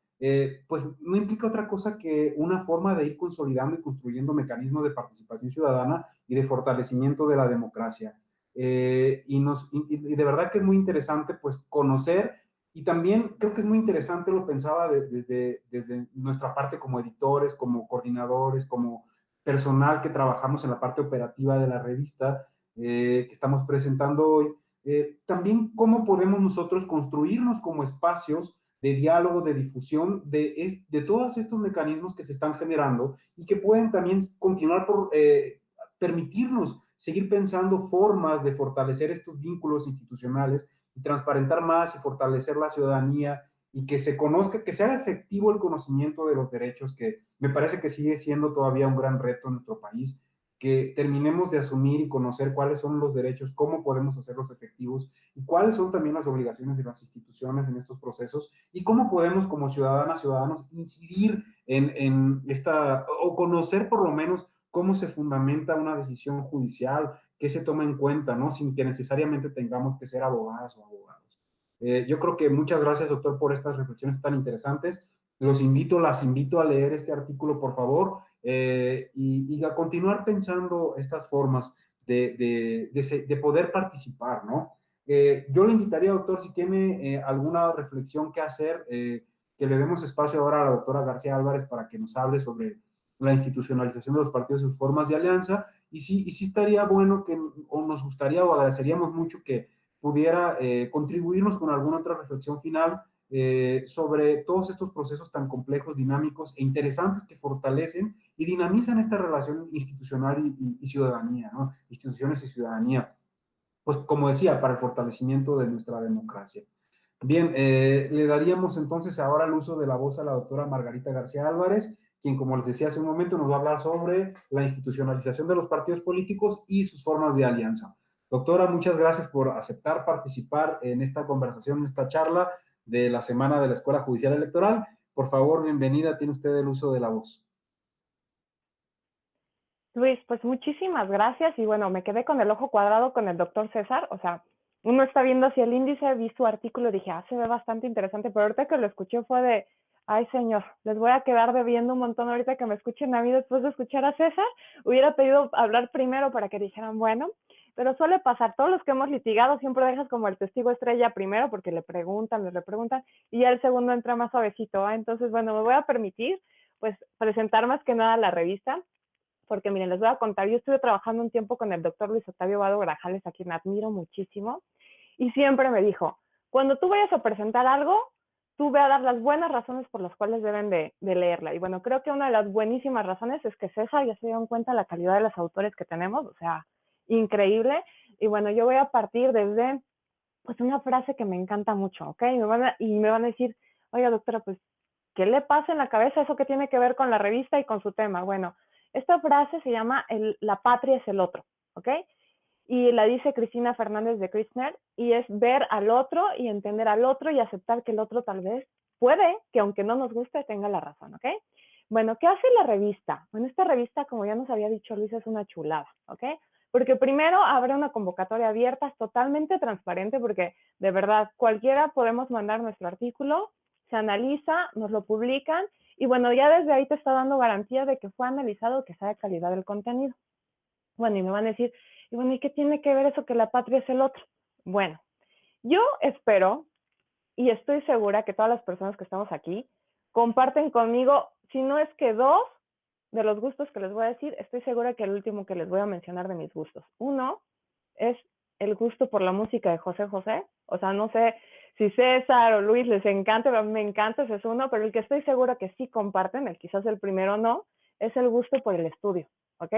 pues no implica otra cosa que una forma de ir consolidando y construyendo mecanismos de participación ciudadana y de fortalecimiento de la democracia. Y de verdad que es muy interesante pues conocer y también creo que es muy interesante, lo pensaba desde nuestra parte como editores, como coordinadores, como personal que trabajamos en la parte operativa de la revista que estamos presentando hoy, también cómo podemos nosotros construirnos como espacios de diálogo, de difusión de todos estos mecanismos que se están generando y que pueden también continuar por permitirnos seguir pensando formas de fortalecer estos vínculos institucionales y transparentar más y fortalecer la ciudadanía y que se conozca, que sea efectivo el conocimiento de los derechos, que me parece que sigue siendo todavía un gran reto en nuestro país, que terminemos de asumir y conocer cuáles son los derechos, cómo podemos hacerlos efectivos y cuáles son también las obligaciones de las instituciones en estos procesos y cómo podemos como ciudadanas, ciudadanos incidir en esta, o conocer por lo menos cómo se fundamenta una decisión judicial, qué se toma en cuenta, ¿no? Sin que necesariamente tengamos que ser abogadas o abogados. Yo creo que muchas gracias, doctor, por estas reflexiones tan interesantes. Las invito a leer este artículo, por favor, y a continuar pensando estas formas de poder participar, ¿no? Yo le invitaría, doctor, si tiene alguna reflexión que hacer, que le demos espacio ahora a la doctora García Álvarez para que nos hable sobre la institucionalización de los partidos y sus formas de alianza, y sí estaría bueno que, o nos gustaría o agradeceríamos mucho que pudiera contribuirnos con alguna otra reflexión final sobre todos estos procesos tan complejos, dinámicos e interesantes que fortalecen y dinamizan esta relación institucional y ciudadanía, ¿no? Instituciones y ciudadanía, pues como decía, para el fortalecimiento de nuestra democracia. Bien, le daríamos entonces ahora el uso de la voz a la doctora Margarita García Álvarez, quien, como les decía hace un momento, nos va a hablar sobre la institucionalización de los partidos políticos y sus formas de alianza. Doctora, muchas gracias por aceptar participar en esta conversación, en esta charla de la Semana de la Escuela Judicial Electoral. Por favor, bienvenida, tiene usted el uso de la voz. Luis, pues muchísimas gracias y bueno, me quedé con el ojo cuadrado con el doctor César, o sea, uno está viendo así el índice, vi su artículo y dije, se ve bastante interesante, pero ahorita que lo escuché fue de, ay señor, les voy a quedar debiendo un montón ahorita que me escuchen a mí después de escuchar a César, hubiera pedido hablar primero para que dijeran, bueno, pero suele pasar, todos los que hemos litigado siempre dejas como el testigo estrella primero porque le preguntan, les repreguntan, y ya el segundo entra más suavecito, entonces bueno, me voy a permitir pues presentar más que nada la revista, porque miren, les voy a contar, yo estuve trabajando un tiempo con el doctor Luis Octavio Vado Grajales, a quien admiro muchísimo, y siempre me dijo, cuando tú vayas a presentar algo, tú ve a dar las buenas razones por las cuales deben de leerla. Y bueno, creo que una de las buenísimas razones es que César ya se dio cuenta de la calidad de los autores que tenemos, o sea, increíble. Y bueno, yo voy a partir desde, pues, una frase que me encanta mucho, ¿ok? Y me van a decir, oiga, doctora, pues, ¿qué le pasa en la cabeza eso que tiene que ver con la revista y con su tema? Bueno, esta frase se llama la patria es el otro, ¿ok? Y la dice Cristina Fernández de Kirchner, y es ver al otro y entender al otro y aceptar que el otro tal vez puede, que aunque no nos guste, tenga la razón, ¿ok? Bueno, ¿qué hace la revista? Bueno, esta revista, como ya nos había dicho Luis, es una chulada, ¿ok? Porque primero abre una convocatoria abierta, es totalmente transparente, porque de verdad cualquiera podemos mandar nuestro artículo, se analiza, nos lo publican, y bueno, ya desde ahí te está dando garantía de que fue analizado, que sea de calidad el contenido. Bueno, y me van a decir, y bueno, ¿y qué tiene que ver eso que la patria es el otro? Bueno, yo espero y estoy segura que todas las personas que estamos aquí comparten conmigo, si no es que dos de los gustos que les voy a decir, estoy segura que el último que les voy a mencionar de mis gustos. Uno es el gusto por la música de José José. O sea, no sé si César o Luis les encanta, pero a mí me encanta, ese es uno, pero el que estoy segura que sí comparten, el quizás el primero no, es el gusto por el estudio, ¿ok?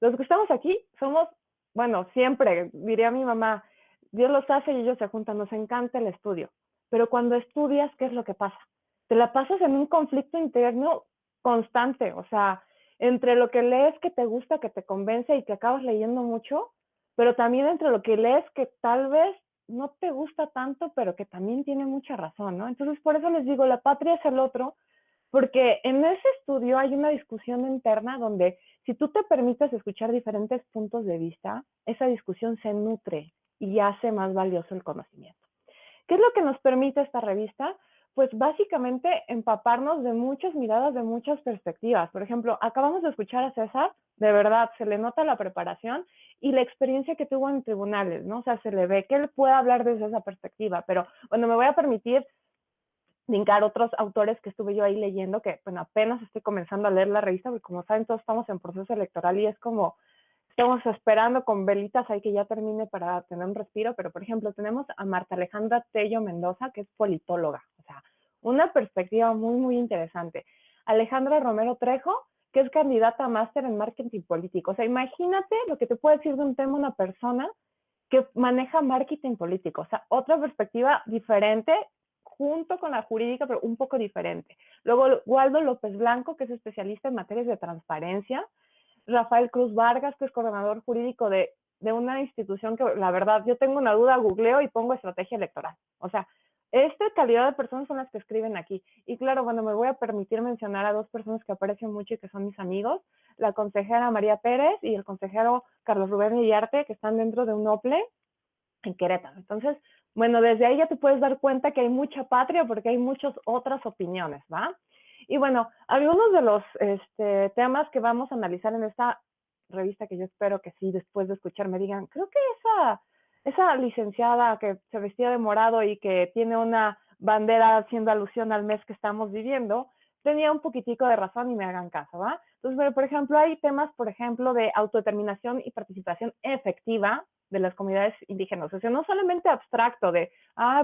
Los que estamos aquí somos, bueno, siempre, diría mi mamá, Dios los hace y ellos se juntan, nos encanta el estudio. Pero cuando estudias, ¿qué es lo que pasa? Te la pasas en un conflicto interno constante, o sea, entre lo que lees que te gusta, que te convence y que acabas leyendo mucho, pero también entre lo que lees que tal vez no te gusta tanto, pero que también tiene mucha razón, ¿no? Entonces, por eso les digo, la patria es el otro, porque en ese estudio hay una discusión interna donde si tú te permites escuchar diferentes puntos de vista, esa discusión se nutre y hace más valioso el conocimiento. ¿Qué es lo que nos permite esta revista? Pues básicamente empaparnos de muchas miradas, de muchas perspectivas. Por ejemplo, acabamos de escuchar a César, de verdad, se le nota la preparación y la experiencia que tuvo en tribunales, ¿no? O sea, se le ve que él puede hablar desde esa perspectiva, pero bueno, me voy a permitir linkar otros autores que estuve yo ahí leyendo, que bueno, apenas estoy comenzando a leer la revista, porque como saben, todos estamos en proceso electoral y es como, estamos esperando con velitas ahí que ya termine para tener un respiro, pero por ejemplo tenemos a Marta Alejandra Tello Mendoza, que es politóloga, o sea, una perspectiva muy, muy interesante. Alejandra Romero Trejo, que es candidata a máster en marketing político. O sea, imagínate lo que te puede decir de un tema una persona que maneja marketing político, o sea, otra perspectiva diferente junto con la jurídica, pero un poco diferente. Luego, Waldo López Blanco, que es especialista en materias de transparencia. Rafael Cruz Vargas, que es coordinador jurídico de una institución que, la verdad, yo tengo una duda, googleo y pongo estrategia electoral. O sea, esta calidad de personas son las que escriben aquí. Y claro, bueno, me voy a permitir mencionar a dos personas que aprecio mucho y que son mis amigos, la consejera María Pérez y el consejero Carlos Rubén Iriarte, que están dentro de un OPLE en Querétaro. Entonces, bueno, desde ahí ya te puedes dar cuenta que hay mucha patria porque hay muchas otras opiniones, ¿va? Y bueno, algunos de los temas que vamos a analizar en esta revista, que yo espero que sí, después de escuchar me digan, creo que esa licenciada que se vestía de morado y que tiene una bandera haciendo alusión al mes que estamos viviendo, tenía un poquitico de razón y me hagan caso, ¿va? Entonces, bueno, por ejemplo, hay temas, por ejemplo, de autodeterminación y participación efectiva de las comunidades indígenas. O sea, no solamente abstracto de,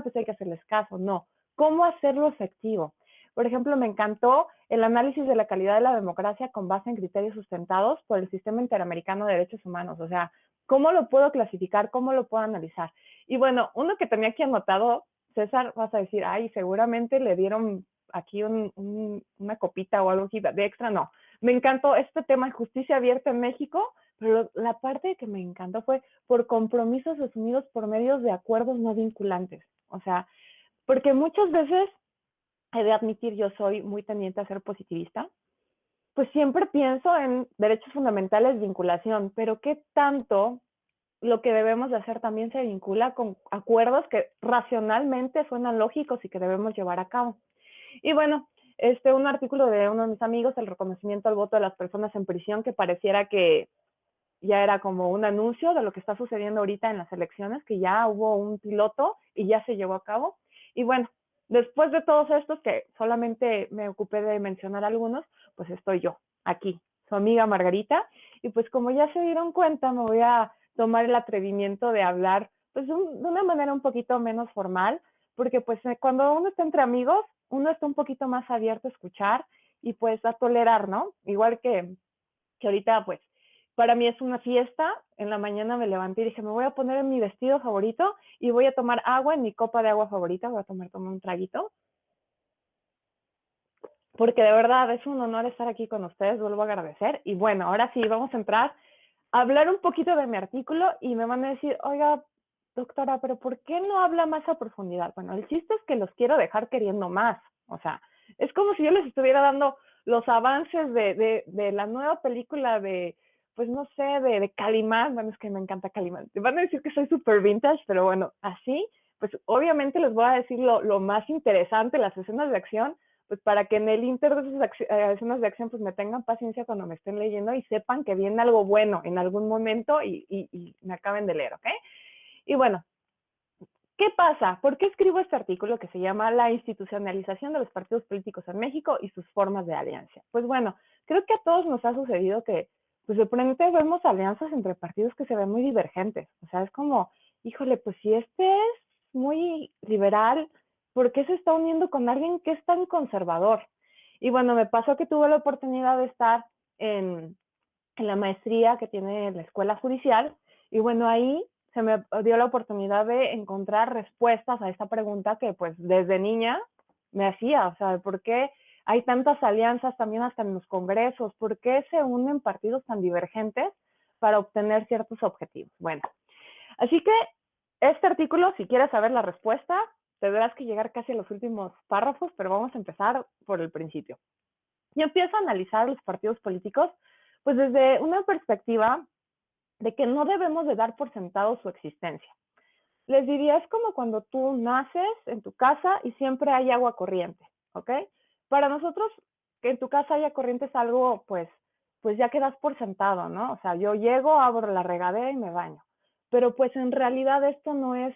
pues hay que hacerles caso, no. ¿Cómo hacerlo efectivo? Por ejemplo, me encantó el análisis de la calidad de la democracia con base en criterios sustentados por el Sistema Interamericano de Derechos Humanos. O sea, ¿cómo lo puedo clasificar? ¿Cómo lo puedo analizar? Y bueno, uno que tenía aquí anotado, César, vas a decir, seguramente le dieron aquí una copita o algo así de extra, no. Me encantó este tema de justicia abierta en México, pero la parte que me encantó fue por compromisos asumidos por medios de acuerdos no vinculantes. O sea, porque muchas veces, he de admitir, yo soy muy tendiente a ser positivista, pues siempre pienso en derechos fundamentales, vinculación, pero ¿qué tanto lo que debemos de hacer también se vincula con acuerdos que racionalmente suenan lógicos y que debemos llevar a cabo? Y bueno, un artículo de uno de mis amigos, el reconocimiento al voto de las personas en prisión, que pareciera que ya era como un anuncio de lo que está sucediendo ahorita en las elecciones, que ya hubo un piloto y ya se llevó a cabo. Y bueno, después de todos estos, que solamente me ocupé de mencionar algunos, pues estoy yo, aquí, su amiga Margarita, y pues como ya se dieron cuenta, me voy a tomar el atrevimiento de hablar pues de una manera un poquito menos formal, porque pues cuando uno está entre amigos, uno está un poquito más abierto a escuchar y pues a tolerar, ¿no? Igual que ahorita pues para mí es una fiesta. En la mañana me levanté y dije, me voy a poner en mi vestido favorito y voy a tomar agua en mi copa de agua favorita, voy a tomar un traguito, porque de verdad es un honor estar aquí con ustedes, vuelvo a agradecer. Y bueno, ahora sí, vamos a entrar a hablar un poquito de mi artículo y me van a decir, oiga, doctora, pero ¿por qué no habla más a profundidad? Bueno, el chiste es que los quiero dejar queriendo más. O sea, es como si yo les estuviera dando los avances de la nueva película de, pues no sé, de Calimán. Bueno, es que me encanta Calimán. Te van a decir que soy súper vintage, pero bueno, así, pues obviamente les voy a decir lo más interesante, las escenas de acción, pues para que en el inter de esas escenas de acción pues me tengan paciencia cuando me estén leyendo y sepan que viene algo bueno en algún momento y me acaben de leer, ¿ok? Y bueno, ¿qué pasa? ¿Por qué escribo este artículo que se llama La institucionalización de los partidos políticos en México y sus formas de alianza? Pues bueno, creo que a todos nos ha sucedido que pues de repente vemos alianzas entre partidos que se ven muy divergentes. O sea, es como, híjole, pues si este es muy liberal, ¿por qué se está uniendo con alguien que es tan conservador? Y bueno, me pasó que tuve la oportunidad de estar en la maestría que tiene la Escuela Judicial y bueno, ahí se me dio la oportunidad de encontrar respuestas a esta pregunta que pues desde niña me hacía, o sea, ¿por qué hay tantas alianzas también hasta en los congresos? ¿Por qué se unen partidos tan divergentes para obtener ciertos objetivos? Bueno, así que este artículo, si quieres saber la respuesta, tendrás que llegar casi a los últimos párrafos, pero vamos a empezar por el principio. Yo empiezo a analizar los partidos políticos pues desde una perspectiva de que no debemos de dar por sentado su existencia. Les diría, es como cuando tú naces en tu casa y siempre hay agua corriente, ¿ok? Para nosotros, que en tu casa haya corriente es algo, pues ya quedas por sentado, ¿no? O sea, yo llego, abro la regadera y me baño. Pero pues en realidad esto no es,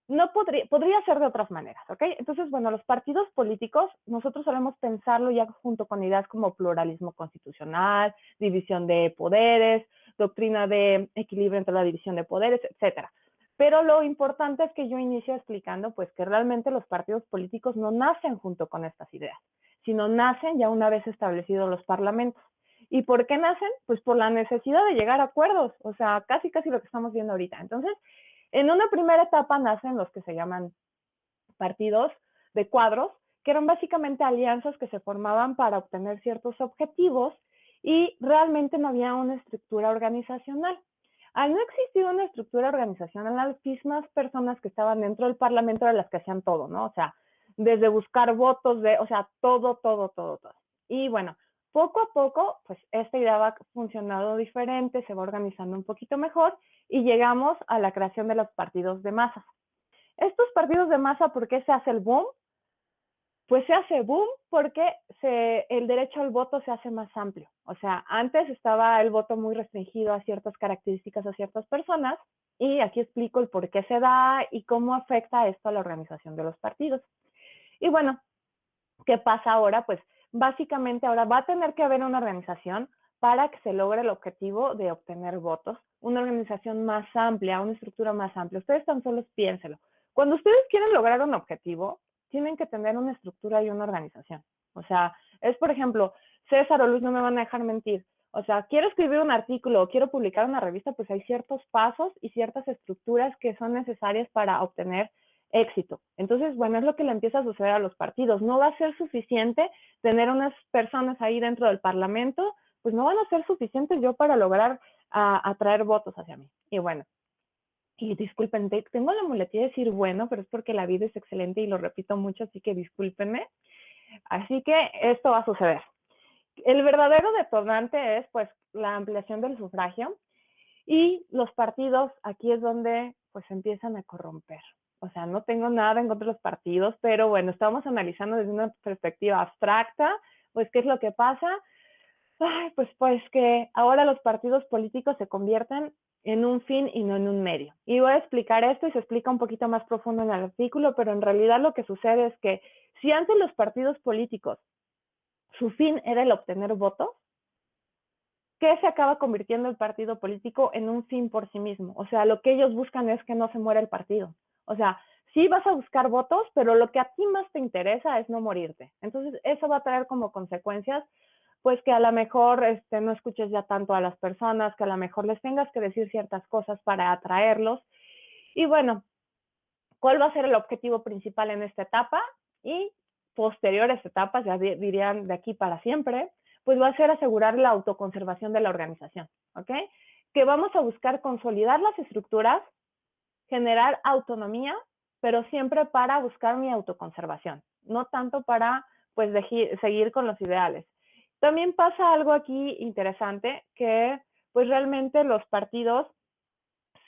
no podría ser de otras maneras, ¿ok? Entonces, bueno, los partidos políticos, nosotros solemos pensarlo ya junto con ideas como pluralismo constitucional, división de poderes, doctrina de equilibrio entre la división de poderes, etcétera. Pero lo importante es que yo inicio explicando pues que realmente los partidos políticos no nacen junto con estas ideas, sino nacen ya una vez establecidos los parlamentos. ¿Y por qué nacen? Pues por la necesidad de llegar a acuerdos, o sea, casi lo que estamos viendo ahorita. Entonces, en una primera etapa nacen los que se llaman partidos de cuadros, que eran básicamente alianzas que se formaban para obtener ciertos objetivos y realmente no había una estructura organizacional. Al no existir una estructura organizacional, las mismas personas que estaban dentro del Parlamento eran las que hacían todo, ¿no? O sea, desde buscar votos, o sea, todo. Y bueno, poco a poco, pues esta idea va funcionando diferente, se va organizando un poquito mejor y llegamos a la creación de los partidos de masas. Estos partidos de masa, ¿por qué se hace el boom? Pues se hace boom porque el derecho al voto se hace más amplio. O sea, antes estaba el voto muy restringido a ciertas características, a ciertas personas, y aquí explico el por qué se da y cómo afecta esto a la organización de los partidos. Y bueno, ¿qué pasa ahora? Pues básicamente ahora va a tener que haber una organización para que se logre el objetivo de obtener votos, una organización más amplia, una estructura más amplia. Ustedes tan solo piénselo. Cuando ustedes quieren lograr un objetivo, tienen que tener una estructura y una organización. O sea, es por ejemplo, César o Luis no me van a dejar mentir. O sea, quiero escribir un artículo o quiero publicar una revista, pues hay ciertos pasos y ciertas estructuras que son necesarias para obtener éxito. Entonces, bueno, es lo que le empieza a suceder a los partidos. No va a ser suficiente tener unas personas ahí dentro del Parlamento, pues no van a ser suficientes yo para lograr atraer votos hacia mí. Y bueno, y disculpen, tengo la muletilla de decir bueno, pero es porque la vida es excelente y lo repito mucho, así que discúlpenme. Así que esto va a suceder. El verdadero detonante es pues la ampliación del sufragio y los partidos, aquí es donde pues empiezan a corromper. O sea, no tengo nada en contra de los partidos, pero bueno, estamos analizando desde una perspectiva abstracta, pues qué es lo que pasa. Ay, pues que ahora los partidos políticos se convierten en un fin y no en un medio. Y voy a explicar esto y se explica un poquito más profundo en el artículo, pero en realidad lo que sucede es que si antes los partidos políticos, su fin era el obtener votos, ¿qué se acaba convirtiendo el partido político en un fin por sí mismo? O sea, lo que ellos buscan es que no se muera el partido. O sea, sí vas a buscar votos, pero lo que a ti más te interesa es no morirte. Entonces, eso va a traer como consecuencias pues que a lo mejor no escuches ya tanto a las personas, que a lo mejor les tengas que decir ciertas cosas para atraerlos. Y bueno, ¿cuál va a ser el objetivo principal en esta etapa? Y posteriores etapas, ya dirían de aquí para siempre, pues va a ser asegurar la autoconservación de la organización, ¿ok? Que vamos a buscar consolidar las estructuras, generar autonomía, pero siempre para buscar mi autoconservación, no tanto para pues seguir con los ideales. También pasa algo aquí interesante, que pues realmente los partidos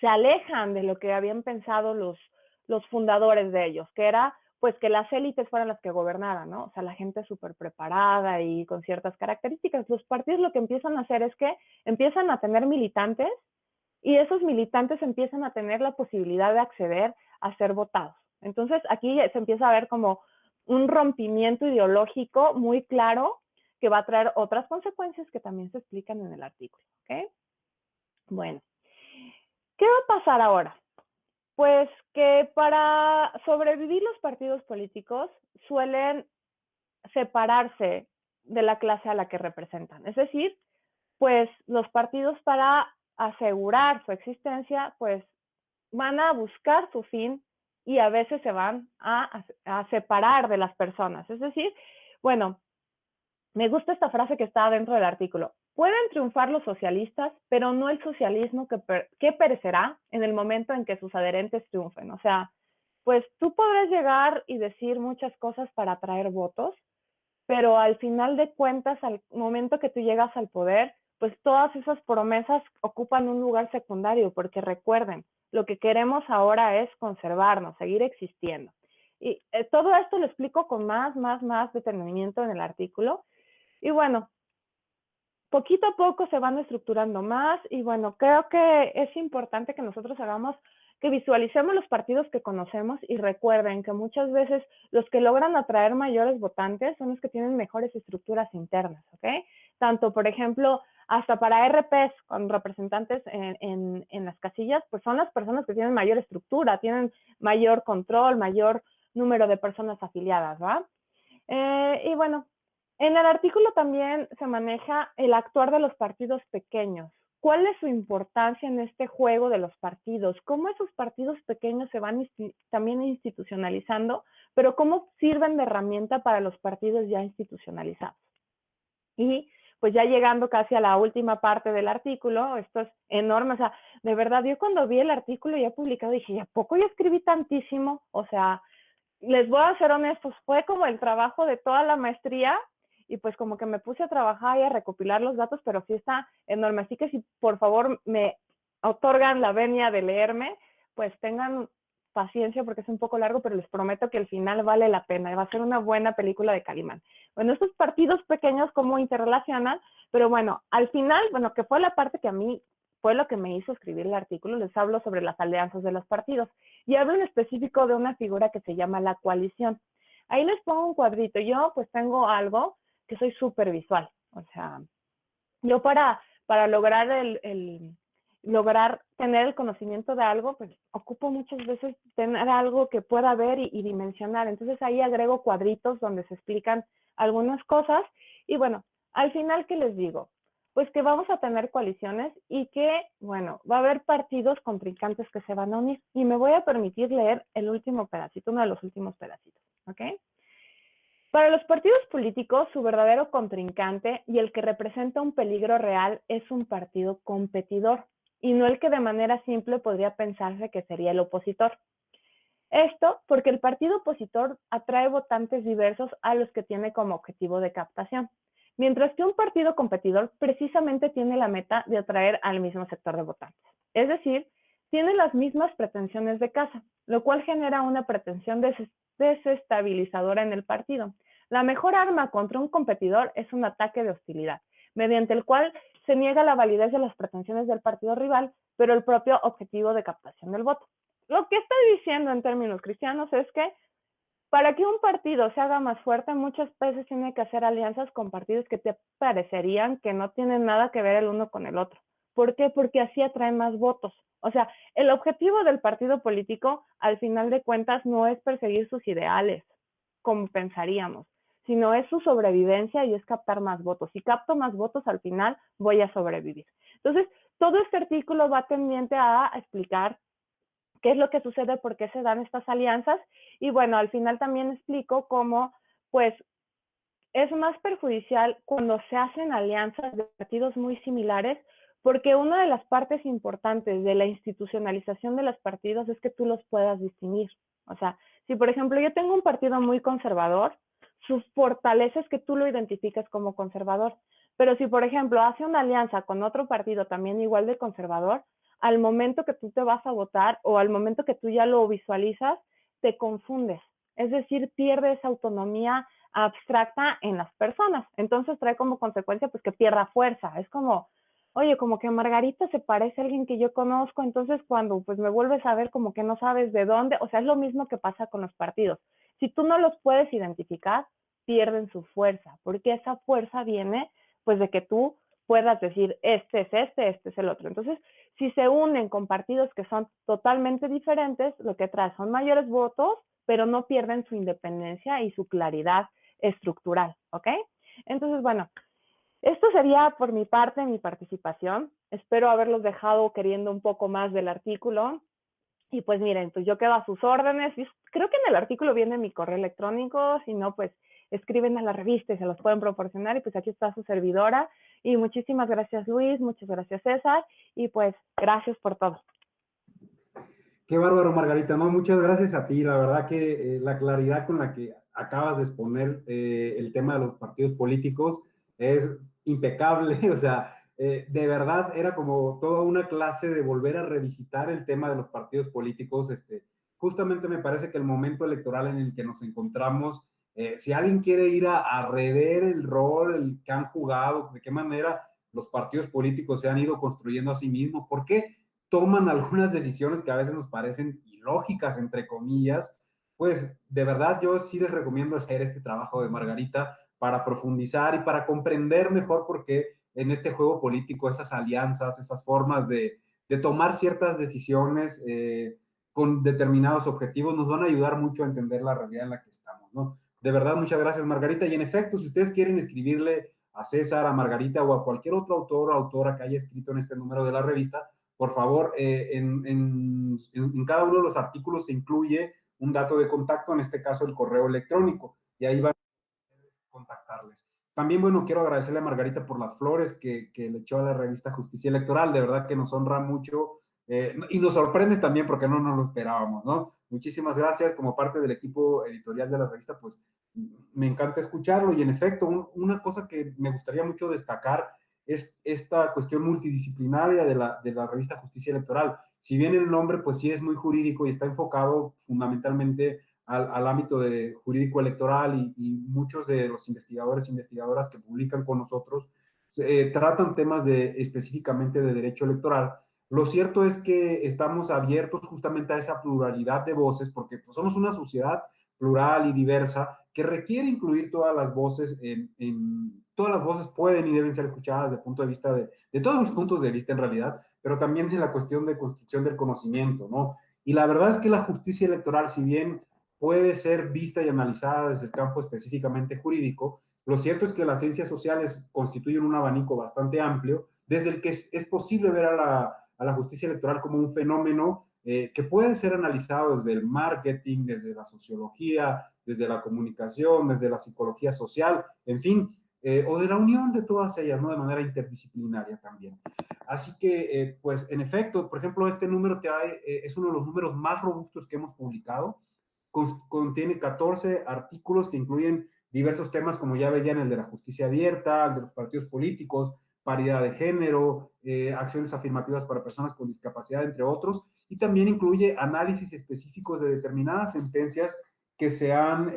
se alejan de lo que habían pensado los fundadores de ellos, que era pues que las élites fueran las que gobernaran, ¿no? O sea, la gente súper preparada y con ciertas características. Los partidos lo que empiezan a hacer es que empiezan a tener militantes y esos militantes empiezan a tener la posibilidad de acceder a ser votados. Entonces, aquí se empieza a ver como un rompimiento ideológico muy claro que va a traer otras consecuencias que también se explican en el artículo, ¿ok? Bueno, ¿qué va a pasar ahora? Pues que para sobrevivir los partidos políticos suelen separarse de la clase a la que representan. Es decir, pues los partidos para asegurar su existencia, pues van a buscar su fin y a veces se van a separar de las personas. Es decir, bueno, me gusta esta frase que está dentro del artículo. Pueden triunfar los socialistas, pero no el socialismo que perecerá en el momento en que sus adherentes triunfen. O sea, pues tú podrás llegar y decir muchas cosas para atraer votos, pero al final de cuentas, al momento que tú llegas al poder, pues todas esas promesas ocupan un lugar secundario, porque recuerden, lo que queremos ahora es conservarnos, seguir existiendo. Y todo esto lo explico con más detenimiento en el artículo. Y bueno, poquito a poco se van estructurando más y bueno, creo que es importante que nosotros hagamos, que visualicemos los partidos que conocemos y recuerden que muchas veces los que logran atraer mayores votantes son los que tienen mejores estructuras internas, ¿ok? Tanto, por ejemplo, hasta para RPs con representantes en las casillas, pues son las personas que tienen mayor estructura, tienen mayor control, mayor número de personas afiliadas, ¿va? Y bueno, en el artículo también se maneja el actuar de los partidos pequeños. ¿Cuál es su importancia en este juego de los partidos? ¿Cómo esos partidos pequeños se van también institucionalizando? Pero ¿cómo sirven de herramienta para los partidos ya institucionalizados? Y pues ya llegando casi a la última parte del artículo, esto es enorme, o sea, de verdad, yo cuando vi el artículo ya publicado dije, ¿y a poco yo escribí tantísimo? O sea, les voy a ser honestos, fue como el trabajo de toda la maestría y pues como que me puse a trabajar y a recopilar los datos, pero sí está enorme. Así que si por favor me otorgan la venia de leerme, pues tengan paciencia porque es un poco largo, pero les prometo que el final vale la pena. Va a ser una buena película de Calimán. Bueno, estos partidos pequeños, ¿cómo interrelacionan? Pero bueno, al final, bueno, que fue la parte que a mí fue lo que me hizo escribir el artículo, les hablo sobre las alianzas de los partidos. Y hablo en específico de una figura que se llama la coalición. Ahí les pongo un cuadrito. Yo pues tengo algo que soy súper visual. O sea, yo para lograr lograr tener el conocimiento de algo, pues ocupo muchas veces tener algo que pueda ver y dimensionar. Entonces ahí agrego cuadritos donde se explican algunas cosas. Y bueno, al final, ¿qué les digo? pues que vamos a tener coaliciones y que, bueno, va a haber partidos contrincantes que se van a unir. Y me voy a permitir leer el último pedacito, uno de los últimos pedacitos, ¿ok? Para los partidos políticos, su verdadero contrincante y el que representa un peligro real es un partido competidor, y no el que de manera simple podría pensarse que sería el opositor. Esto porque el partido opositor atrae votantes diversos a los que tiene como objetivo de captación, mientras que un partido competidor precisamente tiene la meta de atraer al mismo sector de votantes. Es decir, tiene las mismas pretensiones de casa, lo cual genera una pretensión desestabilizadora en el partido. La mejor arma contra un competidor es un ataque de hostilidad, mediante el cual se niega la validez de las pretensiones del partido rival, pero el propio objetivo de captación del voto. Lo que estoy diciendo en términos cristianos es que para que un partido se haga más fuerte, muchas veces tiene que hacer alianzas con partidos que te parecerían que no tienen nada que ver el uno con el otro. ¿Por qué? Porque así atraen más votos. O sea, el objetivo del partido político, al final de cuentas, no es perseguir sus ideales, como pensaríamos, sino es su sobrevivencia y es captar más votos. Si capto más votos, al final voy a sobrevivir. Entonces, todo este artículo va tendiente a explicar qué es lo que sucede, por qué se dan estas alianzas, y bueno, al final también explico cómo, pues, es más perjudicial cuando se hacen alianzas de partidos muy similares, porque una de las partes importantes de la institucionalización de los partidos es que tú los puedas distinguir. O sea, si por ejemplo yo tengo un partido muy conservador, su fortaleza es que tú lo identificas como conservador, pero si por ejemplo hace una alianza con otro partido también igual de conservador, al momento que tú te vas a votar o al momento que tú ya lo visualizas, te confundes. Es decir, pierde esa autonomía abstracta en las personas. Entonces trae como consecuencia pues que pierda fuerza. Es como, oye, como que Margarita se parece a alguien que yo conozco, entonces cuando pues me vuelves a ver como que no sabes de dónde, o sea, es lo mismo que pasa con los partidos. Si tú no los puedes identificar, pierden su fuerza, porque esa fuerza viene pues de que tú puedas decir, este es el otro. Entonces, si se unen con partidos que son totalmente diferentes, lo que trae son mayores votos, pero no pierden su independencia y su claridad estructural, ¿ok? Entonces, bueno, esto sería por mi parte, mi participación. Espero haberlos dejado queriendo un poco más del artículo. Y pues miren, pues yo quedo a sus órdenes. Creo que en el artículo viene mi correo electrónico, si no, pues escriben a la revista y se los pueden proporcionar. Y pues aquí está su servidora. Y muchísimas gracias, Luis, muchas gracias, César. Y pues gracias por todo. Qué bárbaro, Margarita. No, muchas gracias a ti. La verdad que la claridad con la que acabas de exponer el tema de los partidos políticos es impecable. O sea, de verdad era como toda una clase de volver a revisitar el tema de los partidos políticos. Justamente me parece que el momento electoral en el que nos encontramos, si alguien quiere ir a rever el rol el que han jugado, de qué manera los partidos políticos se han ido construyendo a sí mismos, ¿por qué toman algunas decisiones que a veces nos parecen ilógicas, entre comillas? Pues de verdad yo sí les recomiendo leer este trabajo de Margarita para profundizar y para comprender mejor por qué en este juego político esas alianzas, esas formas de tomar ciertas decisiones con determinados objetivos nos van a ayudar mucho a entender la realidad en la que estamos, ¿no? De verdad, muchas gracias, Margarita. Y en efecto, si ustedes quieren escribirle a César, a Margarita o a cualquier otro autor o autora que haya escrito en este número de la revista, por favor, en cada uno de los artículos se incluye un dato de contacto, en este caso el correo electrónico, y ahí van a contactarles. También, bueno, quiero agradecerle a Margarita por las flores que le echó a la revista Justicia Electoral, de verdad que nos honra mucho y nos sorprendes también porque no nos lo esperábamos, ¿no? Muchísimas gracias, como parte del equipo editorial de la revista, pues me encanta escucharlo y en efecto, una cosa que me gustaría mucho destacar es esta cuestión multidisciplinaria de la revista Justicia Electoral. Si bien el nombre pues sí es muy jurídico y está enfocado fundamentalmente al ámbito de jurídico electoral y muchos de los investigadores e investigadoras que publican con nosotros tratan temas específicamente de derecho electoral. Lo cierto es que estamos abiertos justamente a esa pluralidad de voces porque pues, somos una sociedad plural y diversa que requiere incluir todas las voces todas las voces pueden y deben ser escuchadas desde el punto de vista de todos los puntos de vista en realidad, pero también en la cuestión de construcción del conocimiento, ¿no? Y la verdad es que la justicia electoral, si bien puede ser vista y analizada desde el campo específicamente jurídico, Lo cierto es que las ciencias sociales constituyen un abanico bastante amplio, desde el que es posible ver a la justicia electoral como un fenómeno que puede ser analizado desde el marketing, desde la sociología, desde la comunicación, desde la psicología social, en fin, o de la unión de todas ellas, ¿no? De manera interdisciplinaria también. Así que, pues, en efecto, por ejemplo, este número es uno de los números más robustos que hemos publicado. Contiene 14 artículos que incluyen diversos temas, como ya veían, el de la justicia abierta, el de los partidos políticos, paridad de género, acciones afirmativas para personas con discapacidad, entre otros, y también incluye análisis específicos de determinadas sentencias que se han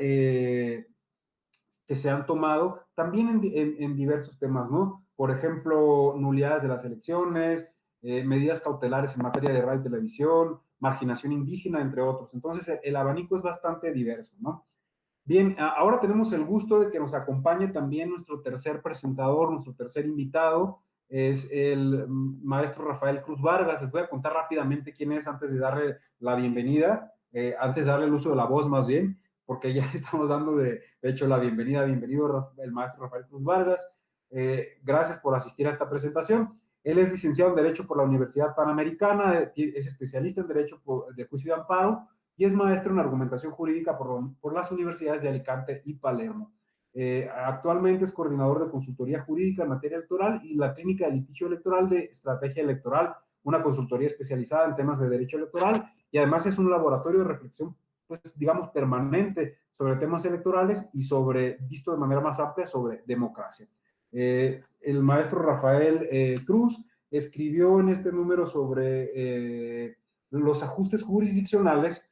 tomado también en diversos temas, ¿no? Por ejemplo, nulidades de las elecciones, medidas cautelares en materia de radio y televisión, marginación indígena, entre otros. Entonces, el abanico es bastante diverso, ¿no? Bien, ahora tenemos el gusto de que nos acompañe también nuestro tercer presentador, nuestro tercer invitado, es el maestro Rafael Cruz Vargas. Les voy a contar rápidamente quién es antes de darle la bienvenida, antes de darle el uso de la voz más bien, porque ya estamos dando de hecho la bienvenida. Bienvenido el maestro Rafael Cruz Vargas. Gracias por asistir a esta presentación. Él es licenciado en Derecho por la Universidad Panamericana, es especialista en Derecho de Juicio y Amparo, y es maestro en argumentación jurídica por las universidades de Alicante y Palermo. Actualmente es coordinador de consultoría jurídica en materia electoral y la clínica de litigio electoral de Estrategia Electoral, una consultoría especializada en temas de derecho electoral, y además es un laboratorio de reflexión, pues digamos, permanente sobre temas electorales y visto de manera más amplia, sobre democracia. El maestro Rafael Cruz escribió en este número sobre los ajustes jurisdiccionales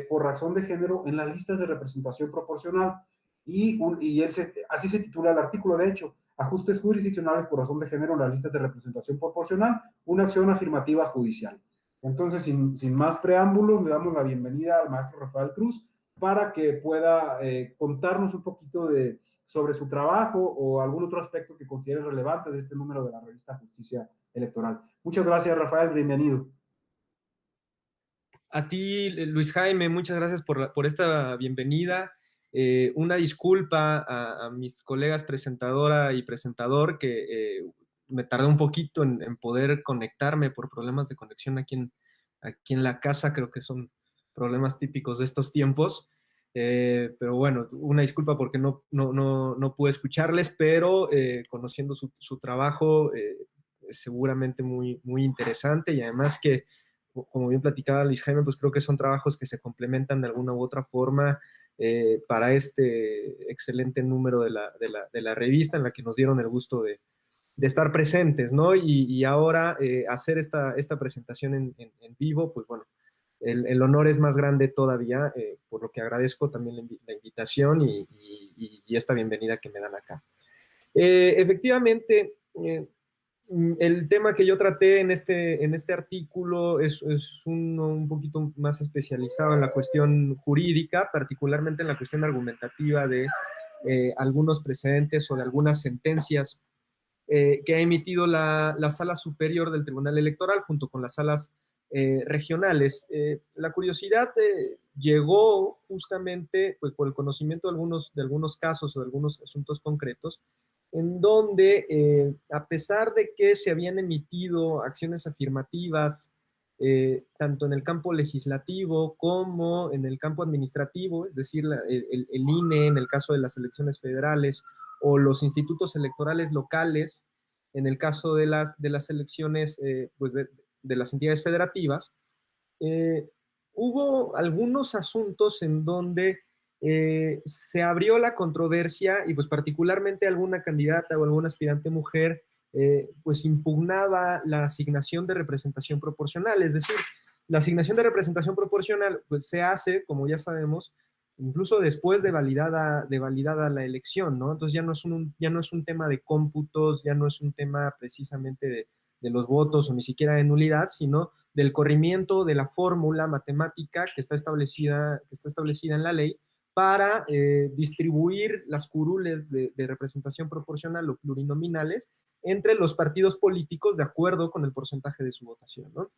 por razón de género en las listas de representación proporcional. Así se titula el artículo, de hecho: ajustes jurisdiccionales por razón de género en las listas de representación proporcional, una acción afirmativa judicial. Entonces, sin más preámbulos, le damos la bienvenida al maestro Rafael Cruz para que pueda contarnos un poquito sobre su trabajo o algún otro aspecto que considere relevante de este número de la revista Justicia Electoral. Muchas gracias, Rafael, bienvenido. A ti, Luis Jaime, muchas gracias por esta bienvenida. Una disculpa a mis colegas presentadora y presentador, que me tardé un poquito en poder conectarme por problemas de conexión aquí en la casa. Creo que son problemas típicos de estos tiempos. Pero bueno, una disculpa porque no pude escucharles, pero conociendo su trabajo, seguramente muy, muy interesante, y además que, como bien platicaba Luis Jaime, pues creo que son trabajos que se complementan de alguna u otra forma para este excelente número de la revista, en la que nos dieron el gusto de estar presentes, ¿no? Y ahora hacer esta presentación en vivo, pues bueno, el honor es más grande todavía, por lo que agradezco también la invitación y esta bienvenida que me dan acá. Efectivamente, el tema que yo traté en este artículo es un poquito más especializado en la cuestión jurídica, particularmente en la cuestión argumentativa de algunos precedentes o de algunas sentencias que ha emitido la Sala Superior del Tribunal Electoral junto con las salas regionales. La curiosidad llegó justamente pues, por el conocimiento de algunos casos o de algunos asuntos concretos, en donde, a pesar de que se habían emitido acciones afirmativas, tanto en el campo legislativo como en el campo administrativo, es decir, el INE en el caso de las elecciones federales, o los institutos electorales locales en el caso de las elecciones pues de las entidades federativas, hubo algunos asuntos en donde se abrió la controversia, y pues particularmente alguna candidata o alguna aspirante mujer pues impugnaba la asignación de representación proporcional. Es decir, la asignación de representación proporcional pues se hace, como ya sabemos, incluso después de validada la elección, ¿no? Entonces ya no es un tema de cómputos, ya no es un tema precisamente de los votos o ni siquiera de nulidad, sino del corrimiento de la fórmula matemática que está establecida en la ley para distribuir las curules de representación proporcional o plurinominales entre los partidos políticos de acuerdo con el porcentaje de su votación, ¿no?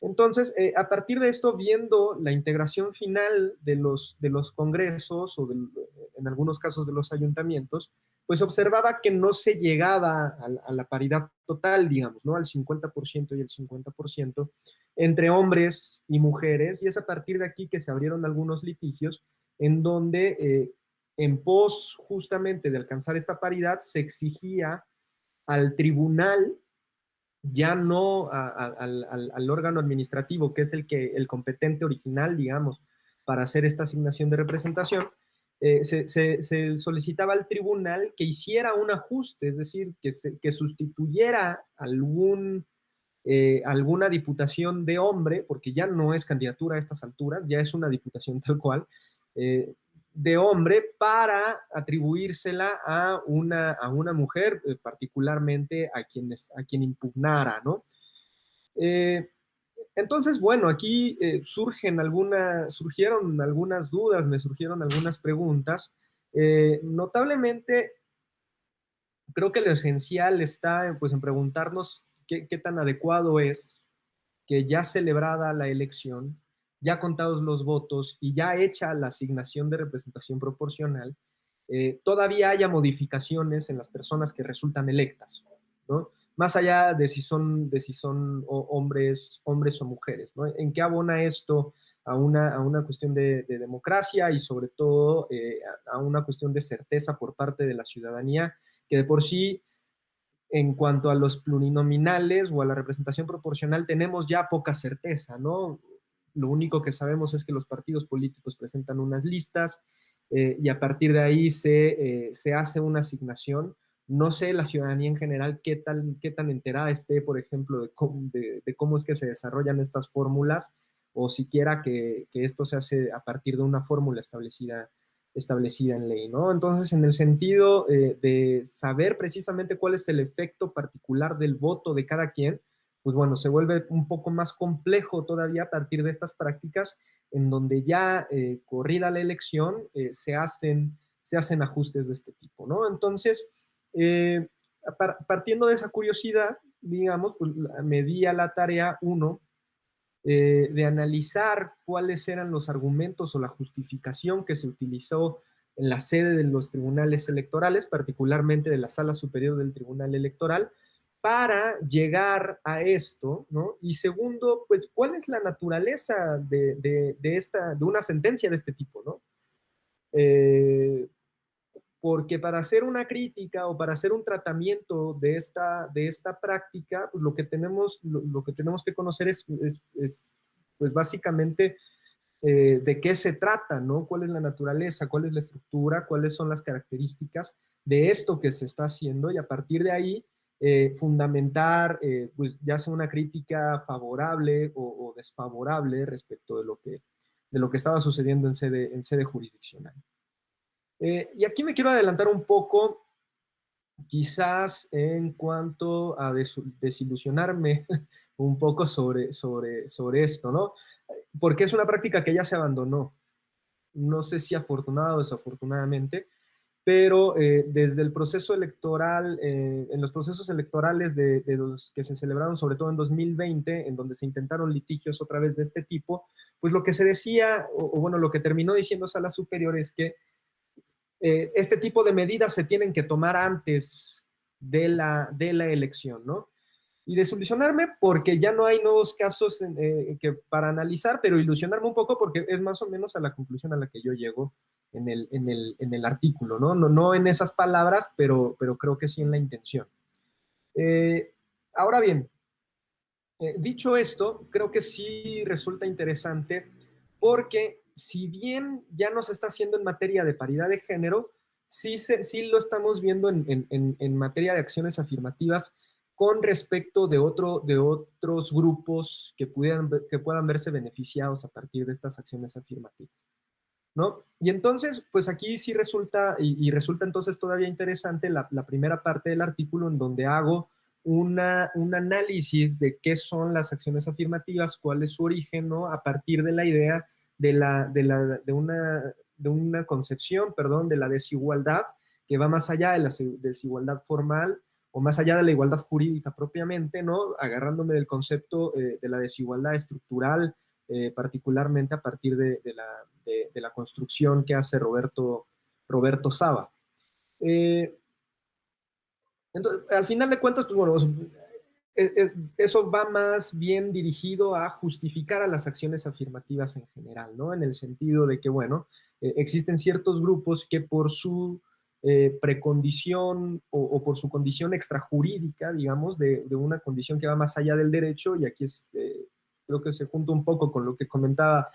Entonces, a partir de esto, viendo la integración final de los congresos o en algunos casos de los ayuntamientos, pues observaba que no se llegaba a la paridad total, digamos, ¿no? Al 50% y el 50% entre hombres y mujeres, y es a partir de aquí que se abrieron algunos litigios en donde en pos justamente de alcanzar esta paridad se exigía al tribunal, ya no al órgano administrativo, que es el competente original, digamos, para hacer esta asignación de representación, se solicitaba al tribunal que hiciera un ajuste, es decir, que sustituyera alguna diputación de hombre, porque ya no es candidatura a estas alturas, ya es una diputación tal cual, de hombre, para atribuírsela a una mujer, particularmente a quien impugnara, ¿no? Entonces, bueno, aquí surgieron algunas dudas, me surgieron algunas preguntas. Notablemente, creo que lo esencial está pues, en preguntarnos qué tan adecuado es que ya celebrada la elección, ya contados los votos y ya hecha la asignación de representación proporcional, todavía haya modificaciones en las personas que resultan electas, ¿no? Más allá de si son hombres o mujeres, ¿no? ¿En qué abona esto a una cuestión de democracia y sobre todo a una cuestión de certeza por parte de la ciudadanía, que de por sí, en cuanto a los plurinominales o a la representación proporcional, tenemos ya poca certeza, ¿no? Lo único que sabemos es que los partidos políticos presentan unas listas y a partir de ahí se hace una asignación. No sé la ciudadanía en general qué tan enterada esté, por ejemplo, de cómo es que se desarrollan estas fórmulas, o siquiera que esto se hace a partir de una fórmula establecida en ley, ¿no? Entonces, en el sentido de saber precisamente cuál es el efecto particular del voto de cada quien, pues bueno, se vuelve un poco más complejo todavía a partir de estas prácticas en donde ya corrida la elección se hacen ajustes de este tipo, ¿no? Entonces, partiendo de esa curiosidad, digamos, pues me di a la tarea, de analizar cuáles eran los argumentos o la justificación que se utilizó en la sede de los tribunales electorales, particularmente de la Sala Superior del Tribunal Electoral, para llegar a esto, ¿no? Y segundo, pues, ¿cuál es la naturaleza de una sentencia de este tipo, ¿no? Porque para hacer una crítica o para hacer un tratamiento de esta práctica, pues lo que tenemos que conocer es pues básicamente de qué se trata, ¿no? ¿Cuál es la naturaleza? ¿Cuál es la estructura? ¿Cuáles son las características de esto que se está haciendo? Y a partir de ahí, fundamentar, pues ya sea una crítica favorable o desfavorable respecto de lo que estaba sucediendo en sede jurisdiccional. Y aquí me quiero adelantar un poco, quizás en cuanto a desilusionarme un poco sobre esto, ¿no? Porque es una práctica que ya se abandonó. No sé si afortunado o desafortunadamente, pero desde el proceso electoral, en los procesos electorales de los que se celebraron, sobre todo en 2020, en donde se intentaron litigios otra vez de este tipo, pues lo que se decía, o bueno, lo que terminó diciendo Sala Superior es que este tipo de medidas se tienen que tomar antes de la elección, ¿no? Y desilusionarme porque ya no hay nuevos casos para analizar, pero ilusionarme un poco porque es más o menos a la conclusión a la que yo llego en el artículo, ¿no? No en esas palabras, pero creo que sí en la intención. Ahora bien, dicho esto, creo que sí resulta interesante porque si bien ya no se está haciendo en materia de paridad de género, sí lo estamos viendo en materia de acciones afirmativas con respecto de otros grupos que puedan verse beneficiados a partir de estas acciones afirmativas, ¿no? Y entonces, pues aquí sí resulta, y resulta entonces todavía interesante la primera parte del artículo en donde hago un análisis de qué son las acciones afirmativas, cuál es su origen, ¿no? A partir de la idea de una concepción, perdón, de la desigualdad que va más allá de la desigualdad formal o más allá de la igualdad jurídica propiamente, ¿no? Agarrándome del concepto de la desigualdad estructural, particularmente a partir de la construcción que hace Roberto Saba. Entonces, al final de cuentas, pues bueno, eso va más bien dirigido a justificar a las acciones afirmativas en general, ¿no? En el sentido de que, bueno, existen ciertos grupos que por su precondición o por su condición extrajurídica, digamos, de una condición que va más allá del derecho, y aquí creo que se junta un poco con lo que comentaba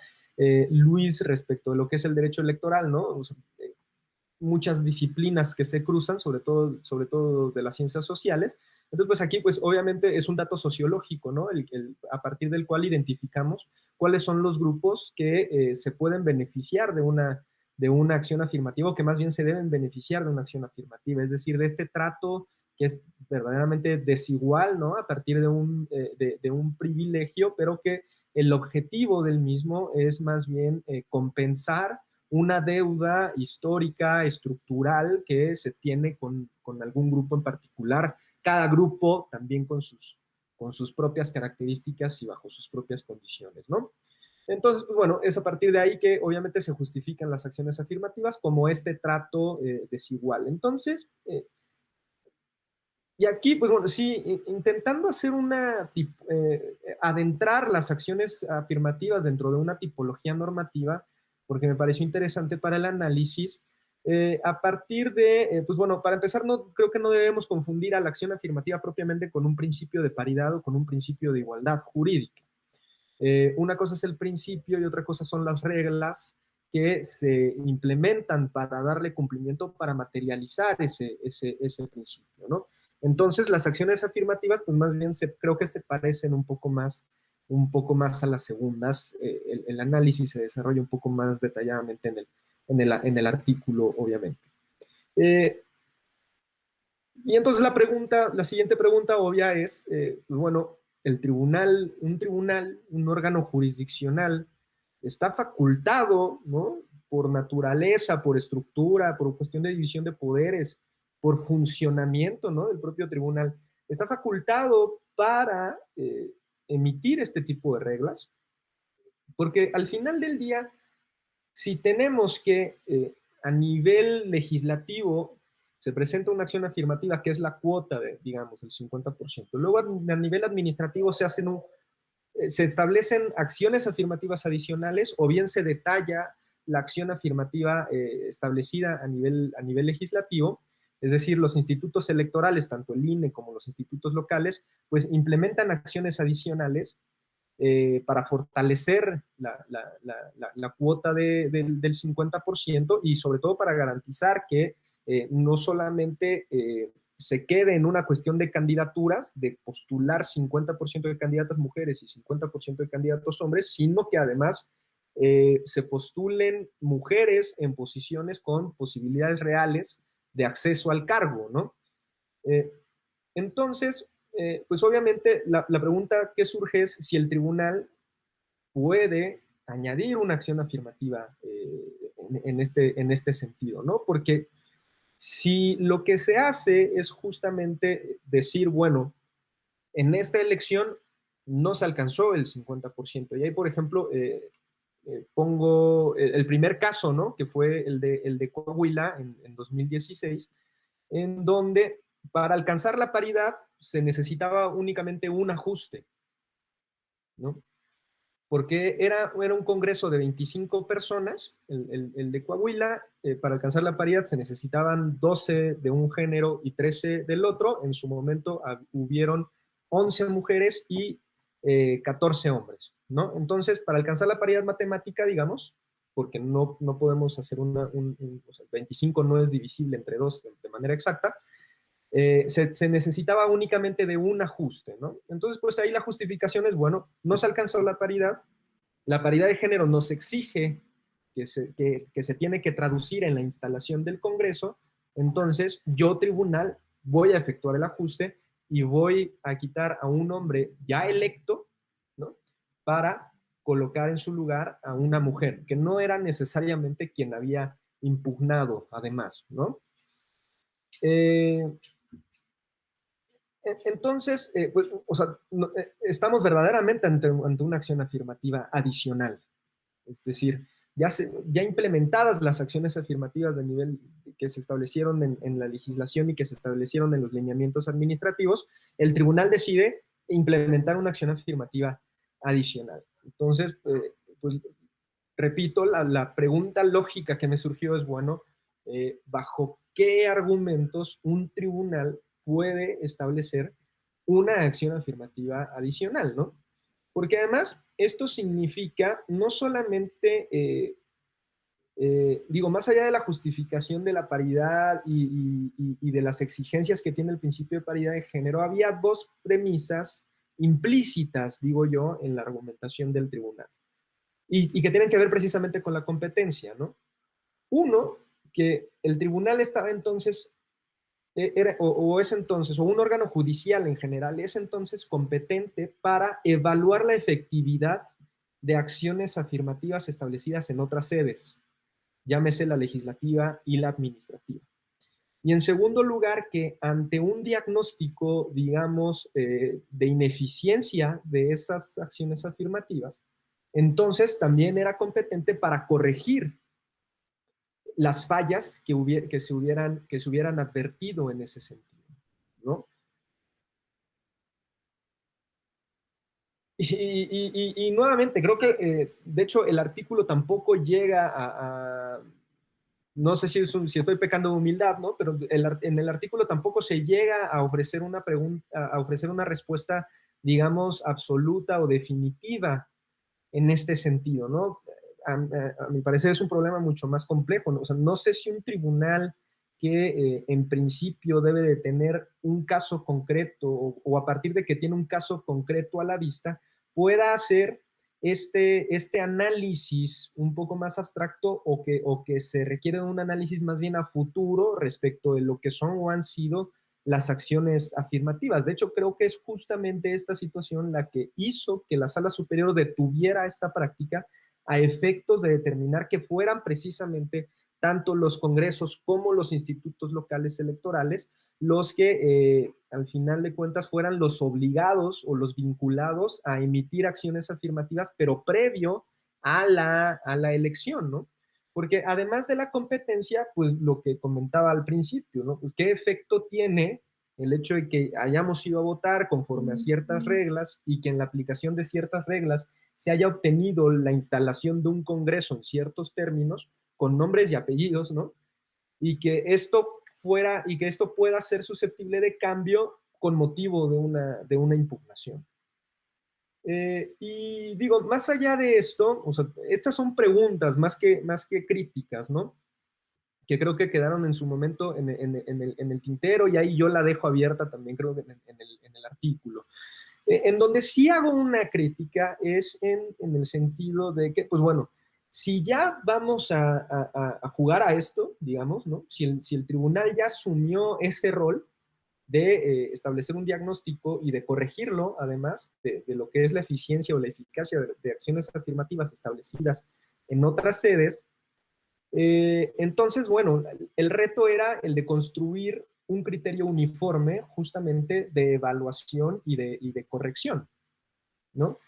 Luis respecto de lo que es el derecho electoral, ¿no? O sea, muchas disciplinas que se cruzan, sobre todo de las ciencias sociales. Entonces, pues aquí, pues obviamente es un dato sociológico, ¿no? A partir del cual identificamos cuáles son los grupos que se pueden beneficiar de una acción afirmativa, o que más bien se deben beneficiar de una acción afirmativa, es decir, de este trato que es verdaderamente desigual, ¿no? A partir de un privilegio, pero que el objetivo del mismo es más bien compensar una deuda histórica, estructural, que se tiene con algún grupo en particular, cada grupo también con sus propias características y bajo sus propias condiciones, ¿no? Entonces, pues bueno, es a partir de ahí que obviamente se justifican las acciones afirmativas como este trato desigual. Entonces, y aquí, pues bueno, sí, intentando hacer adentrar las acciones afirmativas dentro de una tipología normativa, porque me pareció interesante para el análisis, a partir pues bueno, para empezar, creo que no debemos confundir a la acción afirmativa propiamente con un principio de paridad o con un principio de igualdad jurídica. Una cosa es el principio y otra cosa son las reglas que se implementan para darle cumplimiento, para materializar ese principio, ¿no? Entonces, las acciones afirmativas, pues más bien creo que se parecen un poco más a las segundas. El análisis se desarrolla un poco más detalladamente en el artículo, obviamente. Y entonces la siguiente pregunta obvia es, pues bueno, un órgano jurisdiccional, está facultado, ¿no? Por naturaleza, por estructura, por cuestión de división de poderes, por funcionamiento, ¿no? Del propio tribunal, está facultado para emitir este tipo de reglas, porque al final del día, si tenemos que a nivel legislativo se presenta una acción afirmativa que es la cuota digamos, el 50%. Luego a nivel administrativo se establecen acciones afirmativas adicionales, o bien se detalla la acción afirmativa establecida a nivel legislativo, es decir, los institutos electorales, tanto el INE como los institutos locales, pues implementan acciones adicionales para fortalecer la cuota del 50%, y sobre todo para garantizar que no solamente se quede en una cuestión de candidaturas, de postular 50% de candidatas mujeres y 50% de candidatos hombres, sino que además se postulen mujeres en posiciones con posibilidades reales de acceso al cargo, ¿no? Entonces, pues obviamente la pregunta que surge es si el tribunal puede añadir una acción afirmativa en este sentido, ¿no? Porque si lo que se hace es justamente decir, bueno, en esta elección no se alcanzó el 50%, y ahí, por ejemplo, pongo el primer caso, ¿no? Que fue el de Coahuila en 2016, en donde para alcanzar la paridad se necesitaba únicamente un ajuste, ¿no? Porque era un congreso de 25 personas, el de Coahuila. Para alcanzar la paridad se necesitaban 12 de un género y 13 del otro. En su momento hubieron 11 mujeres y 14 hombres, ¿no? Entonces, para alcanzar la paridad matemática, digamos, porque no podemos hacer o sea, 25 no es divisible entre 2 de manera exacta, se necesitaba únicamente de un ajuste, ¿no? Entonces, pues ahí la justificación es, bueno, no se alcanzó la paridad de género nos exige que se tiene que traducir en la instalación del Congreso. Entonces yo, tribunal, voy a efectuar el ajuste y voy a quitar a un hombre ya electo, ¿no? Para colocar en su lugar a una mujer, que no era necesariamente quien había impugnado, además, ¿no? Entonces, pues, o sea, estamos verdaderamente ante una acción afirmativa adicional. Es decir, ya implementadas las acciones afirmativas de nivel que se establecieron en la legislación y que se establecieron en los lineamientos administrativos, el tribunal decide implementar una acción afirmativa adicional. Entonces, pues, repito, la pregunta lógica que me surgió es, bueno, ¿bajo qué argumentos un tribunal puede establecer una acción afirmativa adicional, ¿no? Porque además esto significa no solamente, digo, más allá de la justificación de la paridad y de las exigencias que tiene el principio de paridad de género, había dos premisas implícitas, digo yo, en la argumentación del tribunal y que tienen que ver precisamente con la competencia, ¿no? Uno, que el tribunal estaba entonces, o es entonces, o un órgano judicial en general, es entonces competente para evaluar la efectividad de acciones afirmativas establecidas en otras sedes, llámese la legislativa y la administrativa. Y en segundo lugar, que ante un diagnóstico, digamos, de ineficiencia de esas acciones afirmativas, entonces también era competente para corregir las fallas que se hubieran advertido en ese sentido, ¿no? Y nuevamente, creo que, de hecho, el artículo tampoco llega no sé si estoy pecando de humildad, ¿no? Pero en el artículo tampoco se llega a ofrecer una pregunta, a ofrecer una respuesta, digamos, absoluta o definitiva en este sentido, ¿no? A mi parecer es un problema mucho más complejo, ¿no? O sea, no sé si un tribunal que en principio debe de tener un caso concreto o a partir de que tiene un caso concreto a la vista, pueda hacer este análisis un poco más abstracto o que se requiere de un análisis más bien a futuro respecto de lo que son o han sido las acciones afirmativas. De hecho, creo que es justamente esta situación la que hizo que la Sala Superior detuviera esta práctica a efectos de determinar que fueran precisamente tanto los congresos como los institutos locales electorales los que al final de cuentas fueran los obligados o los vinculados a emitir acciones afirmativas, pero previo a la elección, ¿no? Porque además de la competencia, pues lo que comentaba al principio, ¿no? Pues qué efecto tiene el hecho de que hayamos ido a votar conforme a ciertas reglas y que en la aplicación de ciertas reglas se haya obtenido la instalación de un congreso en ciertos términos, con nombres y apellidos, ¿no? Y que esto pueda ser susceptible de cambio con motivo de una impugnación. Y digo, más allá de esto, o sea, estas son preguntas más que críticas, ¿no? Que creo que quedaron en su momento en el tintero y ahí yo la dejo abierta también, creo que en el artículo. En donde sí hago una crítica es en el sentido de que, pues bueno, si ya vamos a jugar a esto, digamos, ¿no? Si el tribunal ya asumió ese rol de establecer un diagnóstico y de corregirlo, además, de lo que es la eficiencia o la eficacia de acciones afirmativas establecidas en otras sedes, entonces, bueno, el reto era el de construir un criterio uniforme justamente de evaluación y de corrección, ¿no?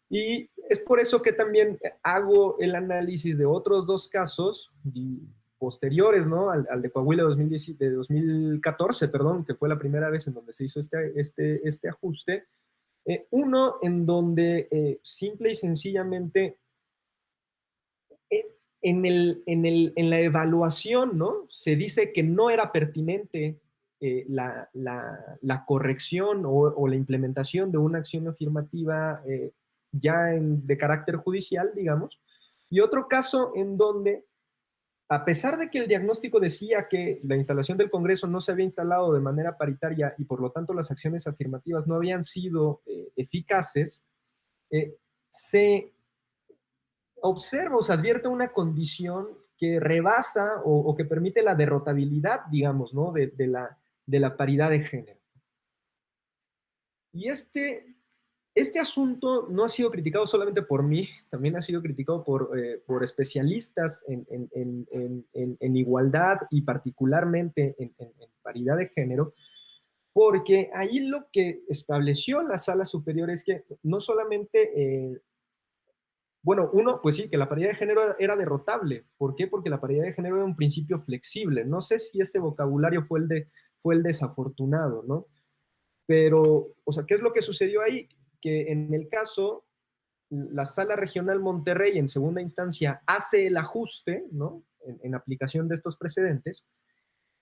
Y es por eso que también hago el análisis de otros dos casos posteriores, ¿no? Al de Coahuila de 2014, perdón, que fue la primera vez en donde se hizo este ajuste. Uno en donde simple y sencillamente en la evaluación, ¿no? Se dice que no era pertinente la corrección o la implementación de una acción afirmativa ya de carácter judicial, digamos. Y otro caso en donde, a pesar de que el diagnóstico decía que la instalación del Congreso no se había instalado de manera paritaria y por lo tanto las acciones afirmativas no habían sido eficaces, se observa o se advierte una condición que rebasa o que permite la derrotabilidad, digamos, ¿no? de la paridad de género. Y este asunto no ha sido criticado solamente por mí, también ha sido criticado por especialistas en igualdad y particularmente en paridad de género, porque ahí lo que estableció la Sala Superior es que no solamente Bueno, uno, pues sí, que la paridad de género era derrotable. ¿Por qué? Porque la paridad de género era un principio flexible. No sé si ese vocabulario fue el desafortunado, ¿no? Pero, o sea, ¿qué es lo que sucedió ahí? Que en el caso, la Sala Regional Monterrey en segunda instancia hace el ajuste, ¿no? En aplicación de estos precedentes,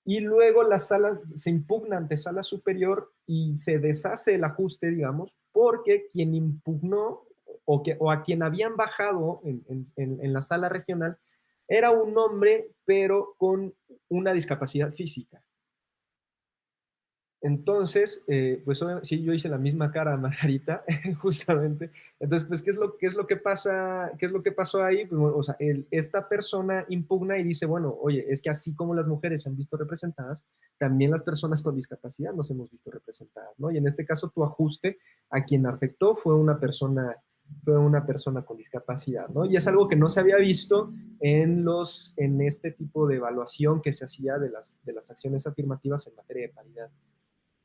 y luego la sala se impugna ante Sala Superior y se deshace el ajuste, digamos, porque quien impugnó o a quien habían bajado en la Sala Regional era un hombre, pero con una discapacidad física. Entonces, pues sí, yo hice la misma cara a Margarita, justamente. Entonces, pues, qué es lo que pasa? ¿Qué es lo que pasó ahí? Pues, bueno, o sea, esta persona impugna y dice, bueno, oye, es que así como las mujeres se han visto representadas, también las personas con discapacidad nos hemos visto representadas, ¿no? Y en este caso, tu ajuste a quien afectó fue una persona con discapacidad, ¿no? Y es algo que no se había visto en este tipo de evaluación que se hacía de las acciones afirmativas en materia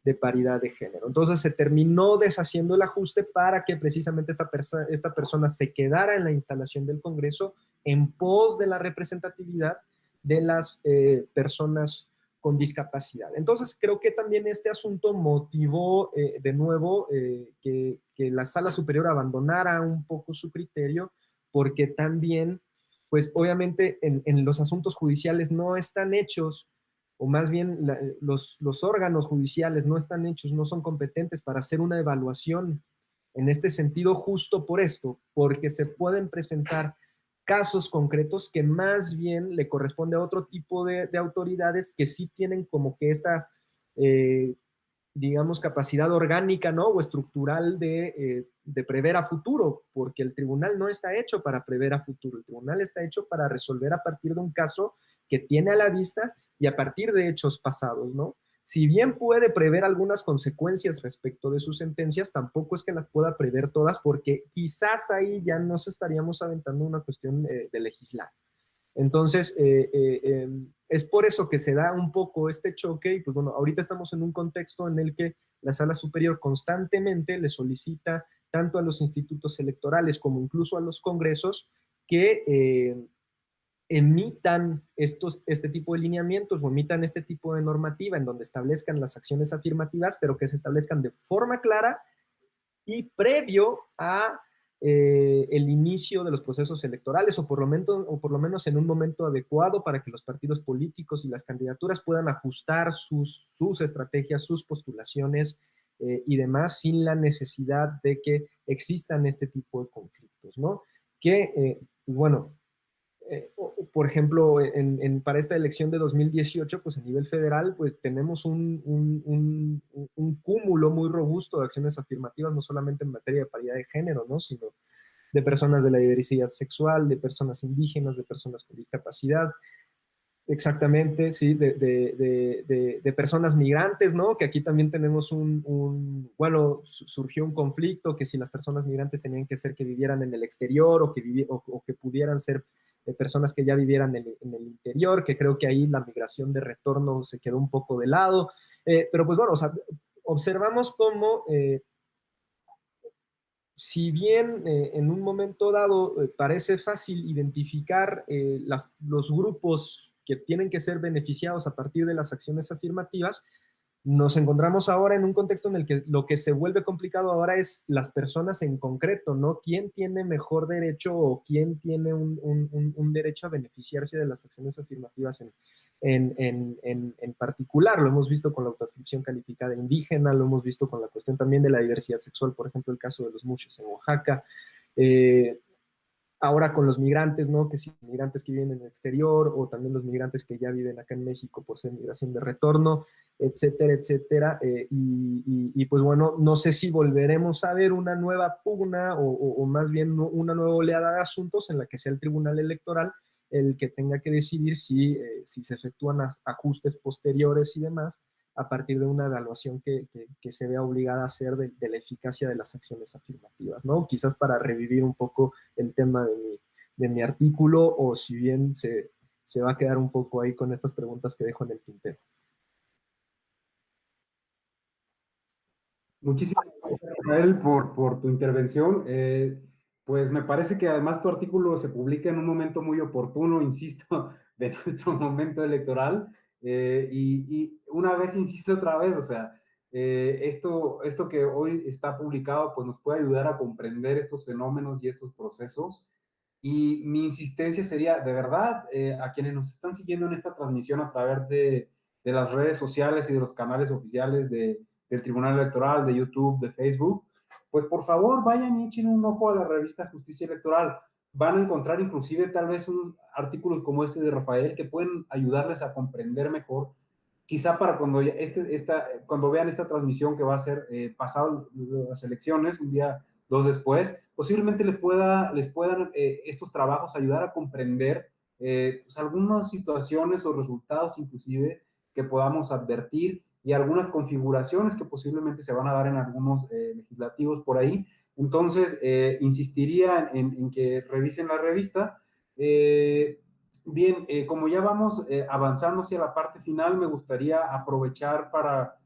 de paridad de género. Entonces se terminó deshaciendo el ajuste para que precisamente esta persona se quedara en la instalación del Congreso en pos de la representatividad de las personas con discapacidad. Entonces creo que también este asunto motivó de nuevo que la Sala Superior abandonara un poco su criterio, porque también, pues obviamente en los asuntos judiciales no están hechos, o más bien los órganos judiciales no están hechos, no son competentes para hacer una evaluación en este sentido, justo por esto, porque se pueden presentar casos concretos que más bien le corresponde a otro tipo de autoridades que sí tienen como que esta, digamos, capacidad orgánica, ¿no? O estructural de prever a futuro, porque el tribunal no está hecho para prever a futuro, el tribunal está hecho para resolver a partir de un caso que tiene a la vista y a partir de hechos pasados, ¿no? Si bien puede prever algunas consecuencias respecto de sus sentencias, tampoco es que las pueda prever todas, porque quizás ahí ya nos estaríamos aventando una cuestión de legislar. Entonces, es por eso que se da un poco este choque y pues bueno, ahorita estamos en un contexto en el que la Sala Superior constantemente le solicita tanto a los institutos electorales como incluso a los congresos que emitan este tipo de lineamientos o emitan este tipo de normativa en donde establezcan las acciones afirmativas, pero que se establezcan de forma clara y previo a el inicio de los procesos electorales o por lo menos en un momento adecuado para que los partidos políticos y las candidaturas puedan ajustar sus estrategias, sus postulaciones y demás sin la necesidad de que existan este tipo de conflictos, ¿no? Que, pues bueno, por ejemplo, para esta elección de 2018, pues a nivel federal, pues tenemos un cúmulo muy robusto de acciones afirmativas, no solamente en materia de paridad de género, ¿no? Sino de personas de la diversidad sexual, de personas indígenas, de personas con discapacidad, exactamente, sí, de personas migrantes, ¿no? Que aquí también tenemos bueno, surgió un conflicto que si las personas migrantes tenían que ser que vivieran en el exterior o que pudieran ser personas que ya vivieran en el interior, que creo que ahí la migración de retorno se quedó un poco de lado. Pero pues bueno, o sea, observamos cómo si bien en un momento dado parece fácil identificar los grupos que tienen que ser beneficiados a partir de las acciones afirmativas, nos encontramos ahora en un contexto en el que lo que se vuelve complicado ahora es las personas en concreto, ¿no? ¿Quién tiene mejor derecho o quién tiene un derecho a beneficiarse de las acciones afirmativas en particular? Lo hemos visto con la autoadscripción calificada indígena, lo hemos visto con la cuestión también de la diversidad sexual, por ejemplo, el caso de los muxes en Oaxaca. Ahora con los migrantes, ¿no? Que si migrantes que viven en el exterior o también los migrantes que ya viven acá en México por ser migración de retorno, etcétera, etcétera. Y pues bueno, no sé si volveremos a ver una nueva pugna o más bien una nueva oleada de asuntos en la que sea el Tribunal Electoral el que tenga que decidir si se efectúan ajustes posteriores y demás a partir de una evaluación que se vea obligada a hacer de la eficacia de las acciones afirmativas, ¿no? Quizás para revivir un poco el tema de mi artículo o si bien se va a quedar un poco ahí con estas preguntas que dejo en el tintero. Muchísimas gracias, Rafael, por tu intervención. Pues me parece que además tu artículo se publica en un momento muy oportuno, insisto, de nuestro momento electoral. Y una vez, insisto otra vez, o sea, esto que hoy está publicado, pues nos puede ayudar a comprender estos fenómenos y estos procesos. Y mi insistencia sería, de verdad, a quienes nos están siguiendo en esta transmisión a través de las redes sociales y de los canales oficiales del Tribunal Electoral, de YouTube, de Facebook, pues por favor vayan y echen un ojo a la revista Justicia Electoral. Van a encontrar inclusive tal vez artículos como este de Rafael que pueden ayudarles a comprender mejor, quizá para cuando, cuando vean esta transmisión que va a ser pasado las elecciones, un día, dos después, posiblemente les puedan estos trabajos ayudar a comprender pues algunas situaciones o resultados inclusive que podamos advertir y algunas configuraciones que posiblemente se van a dar en algunos legislativos por ahí. Entonces, insistiría en que revisen la revista. Bien, como ya vamos avanzando hacia la parte final, me gustaría aprovechar para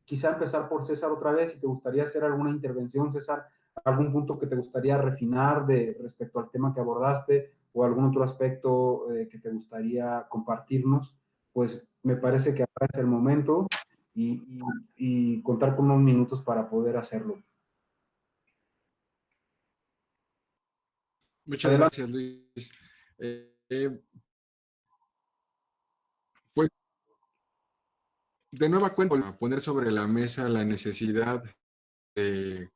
quizá empezar por César otra vez, si te gustaría hacer alguna intervención, César, algún punto que te gustaría refinar respecto al tema que abordaste o algún otro aspecto que te gustaría compartirnos, pues me parece que ahora es el momento y contar con unos minutos para poder hacerlo. Muchas Adelante. gracias, Luis. Pues de nueva cuenta, poner sobre la mesa la necesidad de,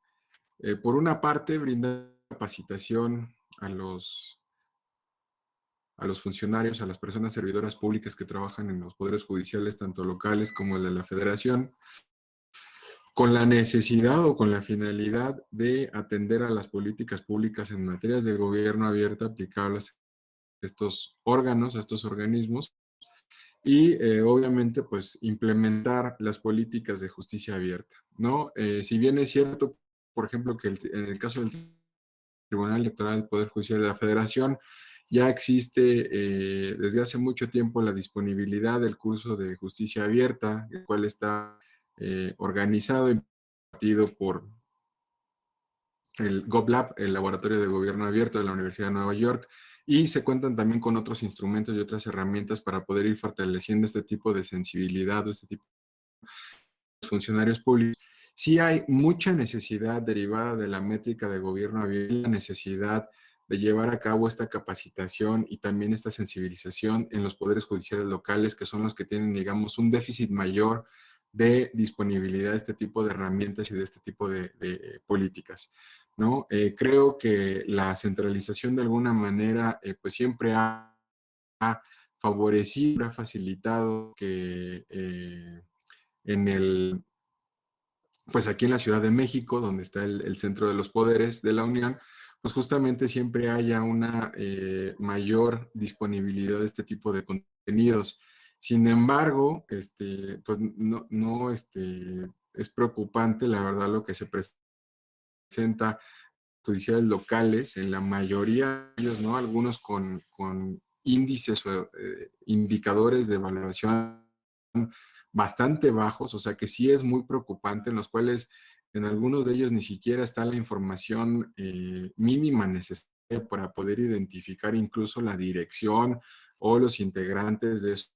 por una parte, brindar capacitación a los funcionarios, a las personas servidoras públicas que trabajan en los poderes judiciales, tanto locales como el de la Federación, con la necesidad o con la finalidad de atender a las políticas públicas en materias de gobierno abierto aplicables a estos órganos, a estos organismos, y obviamente pues implementar las políticas de justicia abierta, ¿no? Si bien es cierto, por ejemplo, que en el caso del Tribunal Electoral del Poder Judicial de la Federación ya existe desde hace mucho tiempo la disponibilidad del curso de justicia abierta, el cual está organizado y impartido por el GovLab, el Laboratorio de Gobierno Abierto de la Universidad de Nueva York, y se cuentan también con otros instrumentos y otras herramientas para poder ir fortaleciendo este tipo de sensibilidad, este tipo de funcionarios públicos. Sí hay mucha necesidad derivada de la métrica de gobierno abierto, la necesidad de llevar a cabo esta capacitación y también esta sensibilización en los poderes judiciales locales, que son los que tienen, digamos, un déficit mayor de disponibilidad de este tipo de herramientas y de este tipo de políticas, ¿no? Creo que la centralización de alguna manera, pues siempre ha favorecido, ha facilitado que en el, pues aquí en la Ciudad de México, donde está el centro de los poderes de la Unión, pues justamente siempre haya una mayor disponibilidad de este tipo de contenidos. Sin embargo, pues es preocupante, la verdad, lo que se presenta judiciales locales, en la mayoría de ellos, ¿no? Algunos con índices o indicadores de evaluación bastante bajos, o sea que sí es muy preocupante, en los cuales en algunos de ellos ni siquiera está la información mínima necesaria para poder identificar incluso la dirección o los integrantes de esos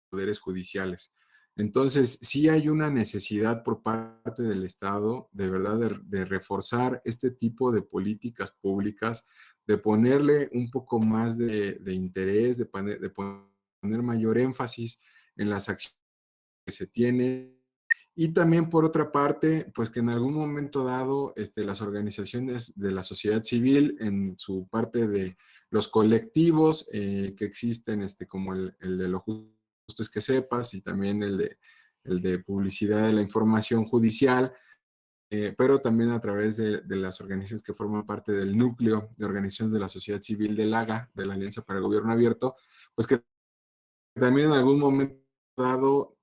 poderes judiciales. Entonces, sí hay una necesidad por parte del Estado, de verdad, de reforzar este tipo de políticas públicas, de ponerle un poco más de interés, de poner mayor énfasis en las acciones que se tienen. Y también, por otra parte, pues que en algún momento dado, las organizaciones de la sociedad civil, en su parte de los colectivos que existen, como el de lo justo es que sepas, y también el de publicidad de la información judicial, pero también a través de las organizaciones que forman parte del núcleo de organizaciones de la sociedad civil del AGA, de la Alianza para el Gobierno Abierto, pues que también en algún momento dado,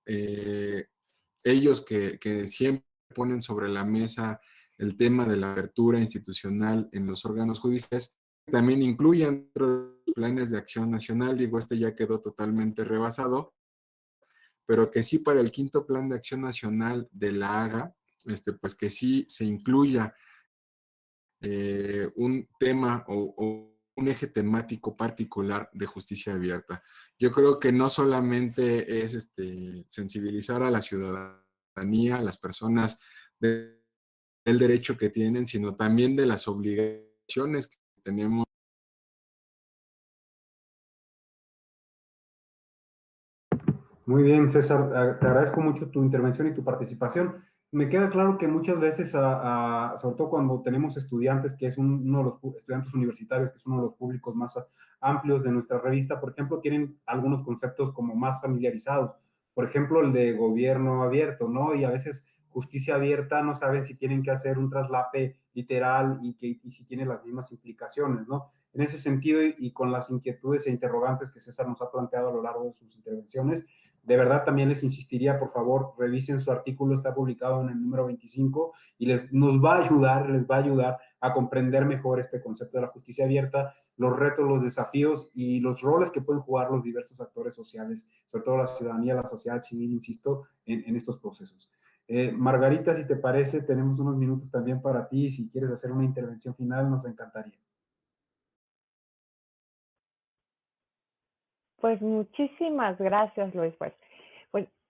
ellos que siempre ponen sobre la mesa el tema de la apertura institucional en los órganos judiciales, también incluyen otros planes de acción nacional, digo, ya quedó totalmente rebasado, pero que sí para el quinto plan de acción nacional de la AGA, pues que sí se incluya un tema o un eje temático particular de justicia abierta. Yo creo que no solamente es sensibilizar a la ciudadanía, a las personas del derecho que tienen, sino también de las obligaciones que tenemos. Muy bien, César, te agradezco mucho tu intervención y tu participación. Me queda claro que muchas veces, sobre todo cuando tenemos estudiantes, que es uno de los estudiantes universitarios, que es uno de los públicos más amplios de nuestra revista, por ejemplo, tienen algunos conceptos como más familiarizados. Por ejemplo, el de gobierno abierto, ¿no? Y a veces justicia abierta no saben si tienen que hacer un traslape literal y si tiene las mismas implicaciones, ¿no? En ese sentido, y con las inquietudes e interrogantes que César nos ha planteado a lo largo de sus intervenciones, de verdad también les insistiría, por favor, revisen su artículo, está publicado en el número 25 y nos va a ayudar, les va a ayudar a comprender mejor este concepto de la justicia abierta, los retos, los desafíos y los roles que pueden jugar los diversos actores sociales, sobre todo la ciudadanía, la sociedad civil, insisto, en estos procesos. Margarita, si te parece, tenemos unos minutos también para ti. Si quieres hacer una intervención final, nos encantaría. Pues muchísimas gracias, Luis. Pues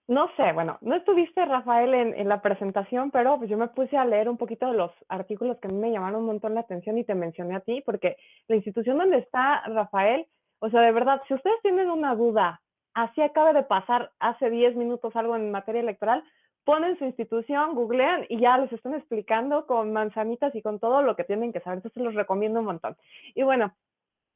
no sé, bueno, no estuviste, Rafael, en la presentación, pero pues yo me puse a leer un poquito de los artículos que a mí me llamaron un montón la atención y te mencioné a ti, porque la institución donde está Rafael, o sea, de verdad, si ustedes tienen una duda, así acaba de pasar hace 10 minutos algo en materia electoral, ponen su institución, googlean y ya les están explicando con manzanitas y con todo lo que tienen que saber. Entonces los recomiendo un montón. Y bueno,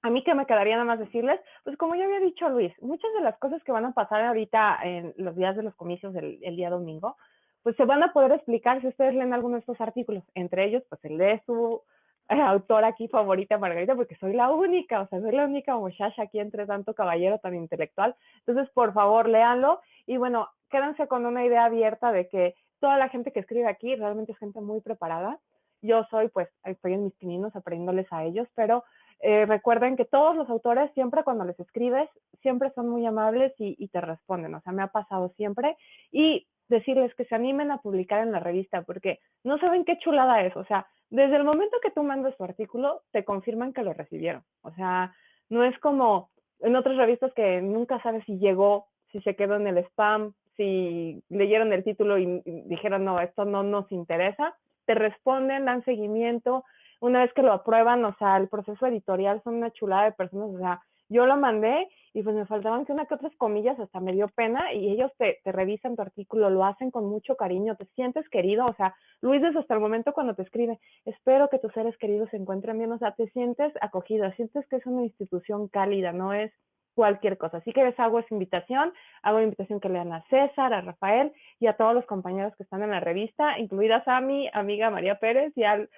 a mí que me quedaría nada más decirles, pues como ya había dicho Luis, muchas de las cosas que van a pasar ahorita en los días de los comicios el día domingo, pues se van a poder explicar si ustedes leen alguno de estos artículos, entre ellos pues el de su autora aquí favorita, Margarita, porque soy la única, o sea, soy la única muchacha aquí entre tanto caballero tan intelectual. Entonces, por favor, léanlo y bueno, quédense con una idea abierta de que toda la gente que escribe aquí realmente es gente muy preparada. Yo pues, estoy en mis pininos aprendiéndoles a ellos, pero recuerden que todos los autores, siempre cuando les escribes, siempre son muy amables y te responden. O sea, me ha pasado siempre. Y decirles que se animen a publicar en la revista, porque no saben qué chulada es. O sea, desde el momento que tú mandas tu artículo, te confirman que lo recibieron. O sea, no es como en otras revistas que nunca sabes si llegó, si se quedó en el spam, si leyeron el título y dijeron, no, esto no nos interesa. Te responden, dan seguimiento, una vez que lo aprueban, o sea, el proceso editorial son una chulada de personas, o sea, yo lo mandé y pues me faltaban que una que otras comillas, hasta me dio pena y ellos te revisan tu artículo, lo hacen con mucho cariño, te sientes querido, o sea, Luis desde hasta el momento cuando te escribe, espero que tus seres queridos se encuentren bien, o sea, te sientes acogida, sientes que es una institución cálida, no es cualquier cosa. Así que les hago esa invitación, hago invitación que lean a César, a Rafael y a todos los compañeros que están en la revista, incluidas a mi amiga María Pérez y al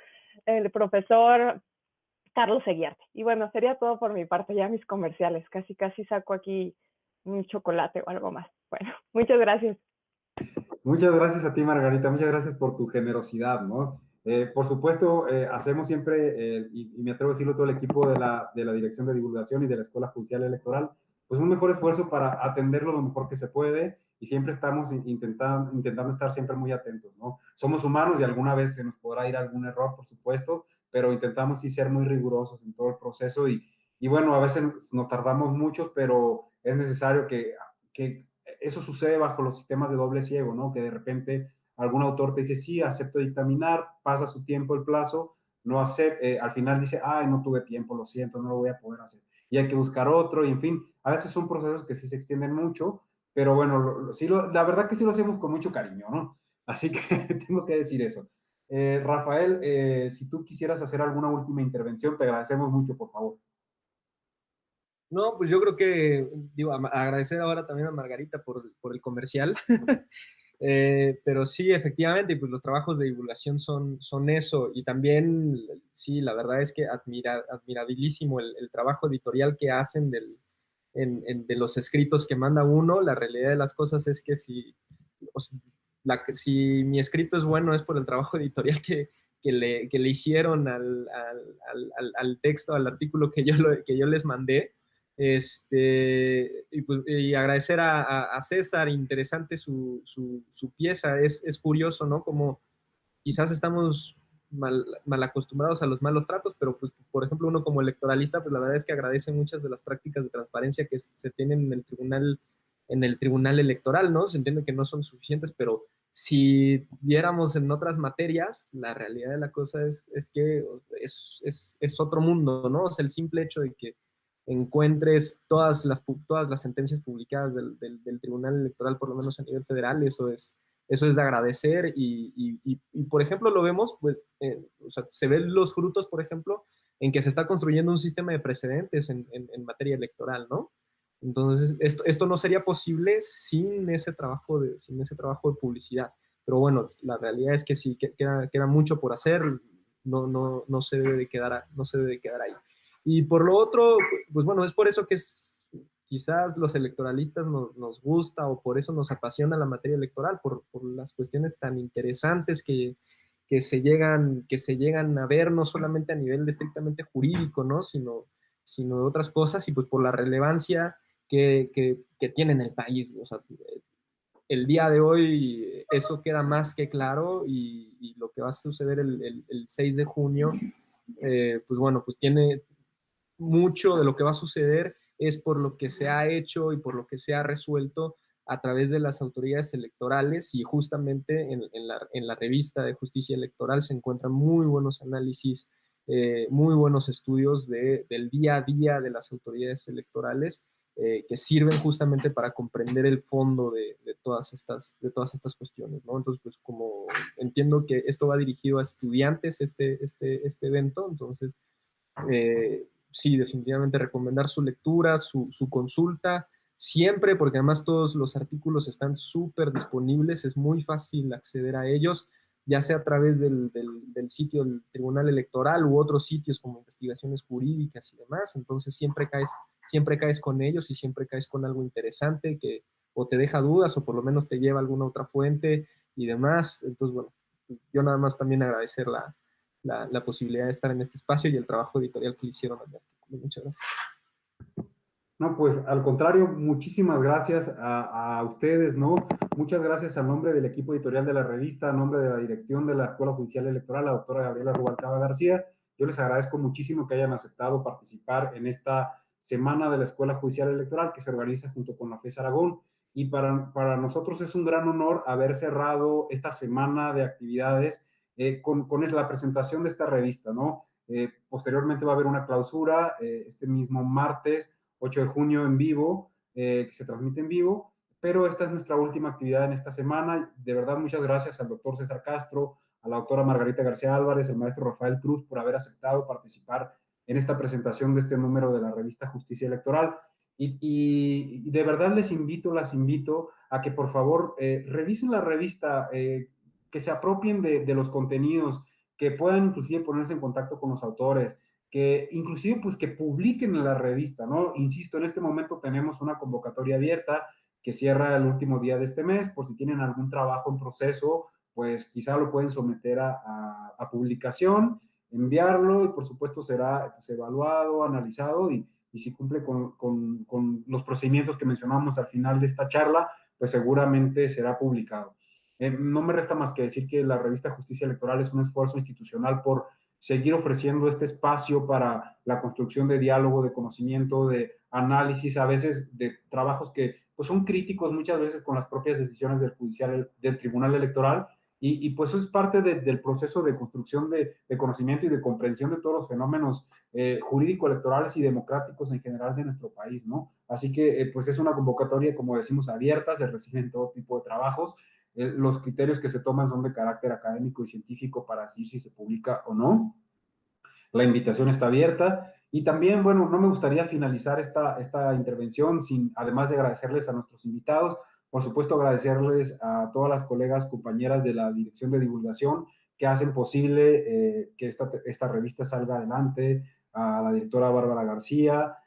el profesor Carlos Eguiarte. Y bueno, sería todo por mi parte, ya mis comerciales. Casi saco aquí un chocolate o algo más. Bueno, muchas gracias. Muchas gracias a ti, Margarita. Muchas gracias por tu generosidad, ¿no? Por supuesto, hacemos siempre, y me atrevo a decirlo todo el equipo de la Dirección de Divulgación y de la Escuela Judicial Electoral, pues un mejor esfuerzo para atenderlo lo mejor que se puede y siempre estamos intentando estar siempre muy atentos, ¿no? Somos humanos y alguna vez se nos podrá ir algún error, por supuesto, pero intentamos sí ser muy rigurosos en todo el proceso y bueno, a veces nos tardamos mucho, pero es necesario que eso sucede bajo los sistemas de doble ciego, ¿no? Que de repente algún autor te dice, sí, acepto dictaminar, pasa su tiempo el plazo, no acepta, al final dice, ay, no tuve tiempo, lo siento, no lo voy a poder hacer. Y hay que buscar otro, y en fin, a veces son procesos que sí se extienden mucho, pero bueno, la verdad que sí lo hacemos con mucho cariño, ¿no? Así que tengo que decir eso. Rafael, si tú quisieras hacer alguna última intervención, te agradecemos mucho, por favor. No, pues yo creo que, digo, agradecer ahora también a Margarita por el comercial. Pero sí, efectivamente, pues los trabajos de divulgación son eso. Y también, sí, la verdad es que admirabilísimo el trabajo editorial que hacen de los escritos que manda uno. La realidad de las cosas es que si mi escrito es bueno es por el trabajo editorial que le hicieron al texto, al artículo que yo les mandé. Y agradecer a César, interesante su pieza, es curioso, ¿no? Como quizás estamos mal acostumbrados a los malos tratos, pero pues, por ejemplo, uno como electoralista, pues la verdad es que agradece muchas de las prácticas de transparencia que se tienen en el tribunal electoral, ¿no? Se entiende que no son suficientes, pero si viéramos en otras materias, la realidad de la cosa es que es otro mundo, ¿no? O sea, el simple hecho de que encuentres todas las sentencias publicadas del Tribunal Electoral, por lo menos a nivel federal, eso es de agradecer y por ejemplo, lo vemos, pues, o sea, se ven los frutos, por ejemplo, en que se está construyendo un sistema de precedentes en materia electoral, ¿no? Entonces, esto no sería posible sin ese trabajo de publicidad. Pero bueno, la realidad es que sí, queda mucho por hacer, no se debe de quedar, no se debe de quedar ahí. Y por lo otro, pues bueno, es por eso que quizás los electoralistas nos gusta o por eso nos apasiona la materia electoral, por las cuestiones tan interesantes que se llegan a ver, no solamente a nivel estrictamente jurídico, ¿no? sino de otras cosas, y pues por la relevancia que tiene en el país. O sea, el día de hoy eso queda más que claro, y lo que va a suceder el 6 de junio, pues bueno, pues tiene mucho de lo que va a suceder es por lo que se ha hecho y por lo que se ha resuelto a través de las autoridades electorales, y justamente en la revista de Justicia Electoral se encuentran muy buenos análisis, muy buenos estudios del día a día de las autoridades electorales, que sirven justamente para comprender el fondo de todas estas cuestiones, ¿no? Entonces, pues como entiendo que esto va dirigido a estudiantes, este evento, entonces, sí, definitivamente recomendar su lectura, su consulta, siempre, porque además todos los artículos están súper disponibles, es muy fácil acceder a ellos, ya sea a través del sitio del Tribunal Electoral u otros sitios como investigaciones jurídicas y demás. Entonces siempre caes con ellos y siempre caes con algo interesante que o te deja dudas o por lo menos te lleva a alguna otra fuente y demás. Entonces, bueno, yo nada más también agradecer la posibilidad de estar en este espacio y el trabajo editorial que le hicieron al artículo. Muchas gracias. No, pues al contrario, muchísimas gracias a ustedes, ¿no? Muchas gracias a nombre del equipo editorial de la revista, a nombre de la dirección de la Escuela Judicial Electoral, la doctora Gabriela Rubalcaba García. Yo les agradezco muchísimo que hayan aceptado participar en esta semana de la Escuela Judicial Electoral que se organiza junto con la FES Aragón. Y para nosotros es un gran honor haber cerrado esta semana de actividades con la presentación de esta revista, ¿no? Posteriormente va a haber una clausura este mismo martes 8 de junio en vivo, que se transmite en vivo, pero esta es nuestra última actividad en esta semana. De verdad, muchas gracias al doctor César Castro, a la doctora Margarita García Álvarez, al maestro Rafael Cruz por haber aceptado participar en esta presentación de este número de la revista Justicia Electoral. Y de verdad las invito a que por favor revisen la revista, que se apropien de los contenidos, que puedan inclusive ponerse en contacto con los autores, que inclusive pues que publiquen en la revista, ¿no? Insisto, en este momento tenemos una convocatoria abierta que cierra el último día de este mes, por si tienen algún trabajo en proceso, pues quizá lo pueden someter a publicación, enviarlo y por supuesto será pues, evaluado, analizado y si cumple con los procedimientos que mencionamos al final de esta charla, pues seguramente será publicado. No me resta más que decir que la revista Justicia Electoral es un esfuerzo institucional por seguir ofreciendo este espacio para la construcción de diálogo, de conocimiento, de análisis, a veces de trabajos que pues, son críticos muchas veces con las propias decisiones del Tribunal Electoral, y pues eso es parte del proceso de construcción de conocimiento y de comprensión de todos los fenómenos jurídico-electorales y democráticos en general de nuestro país, ¿no? Así que pues es una convocatoria, como decimos, abierta, se reciben todo tipo de trabajos. Los criterios que se toman son de carácter académico y científico para decir si se publica o no. La invitación está abierta. Y también, bueno, no me gustaría finalizar esta intervención sin, además de agradecerles a nuestros invitados, por supuesto agradecerles a todas las colegas, compañeras de la Dirección de Divulgación que hacen posible que esta revista salga adelante, a la directora Bárbara García,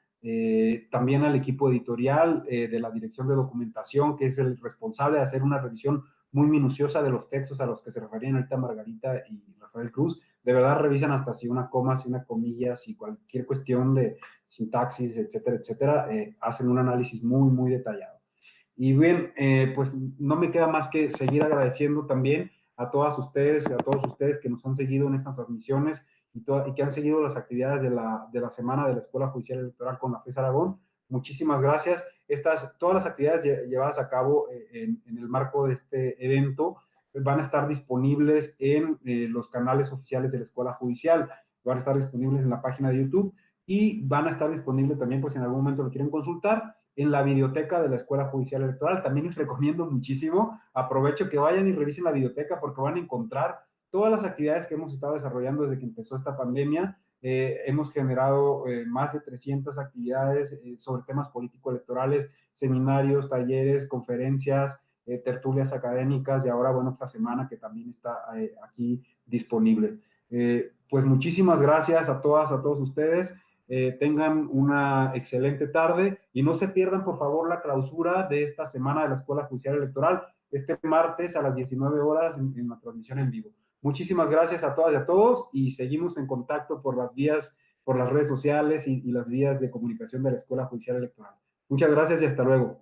también al equipo editorial de la Dirección de Documentación, que es el responsable de hacer una revisión muy minuciosa de los textos a los que se referían ahorita Margarita y Rafael Cruz. De verdad revisan hasta si una coma, si una comilla, si cualquier cuestión de sintaxis, etcétera, etcétera, hacen un análisis muy, muy detallado. Y bien, pues no me queda más que seguir agradeciendo también a todos ustedes que nos han seguido en estas transmisiones y que han seguido las actividades de la semana de la Escuela Judicial Electoral con la FES Aragón. Muchísimas gracias. Todas las actividades llevadas a cabo en el marco de este evento van a estar disponibles en los canales oficiales de la Escuela Judicial, van a estar disponibles en la página de YouTube y van a estar disponibles también, pues si en algún momento lo quieren consultar, en la videoteca de la Escuela Judicial Electoral. También les recomiendo muchísimo, aprovecho que vayan y revisen la videoteca porque van a encontrar todas las actividades que hemos estado desarrollando desde que empezó esta pandemia. Hemos generado más de 300 actividades sobre temas político-electorales, seminarios, talleres, conferencias, tertulias académicas y ahora, bueno, esta semana que también está aquí disponible. Pues muchísimas gracias a todos ustedes. Tengan una excelente tarde y no se pierdan, por favor, la clausura de esta semana de la Escuela Judicial Electoral, este martes a las 19 horas en la transmisión en vivo. Muchísimas gracias a todas y a todos y seguimos en contacto por las redes sociales y las vías de comunicación de la Escuela Judicial Electoral. Muchas gracias y hasta luego.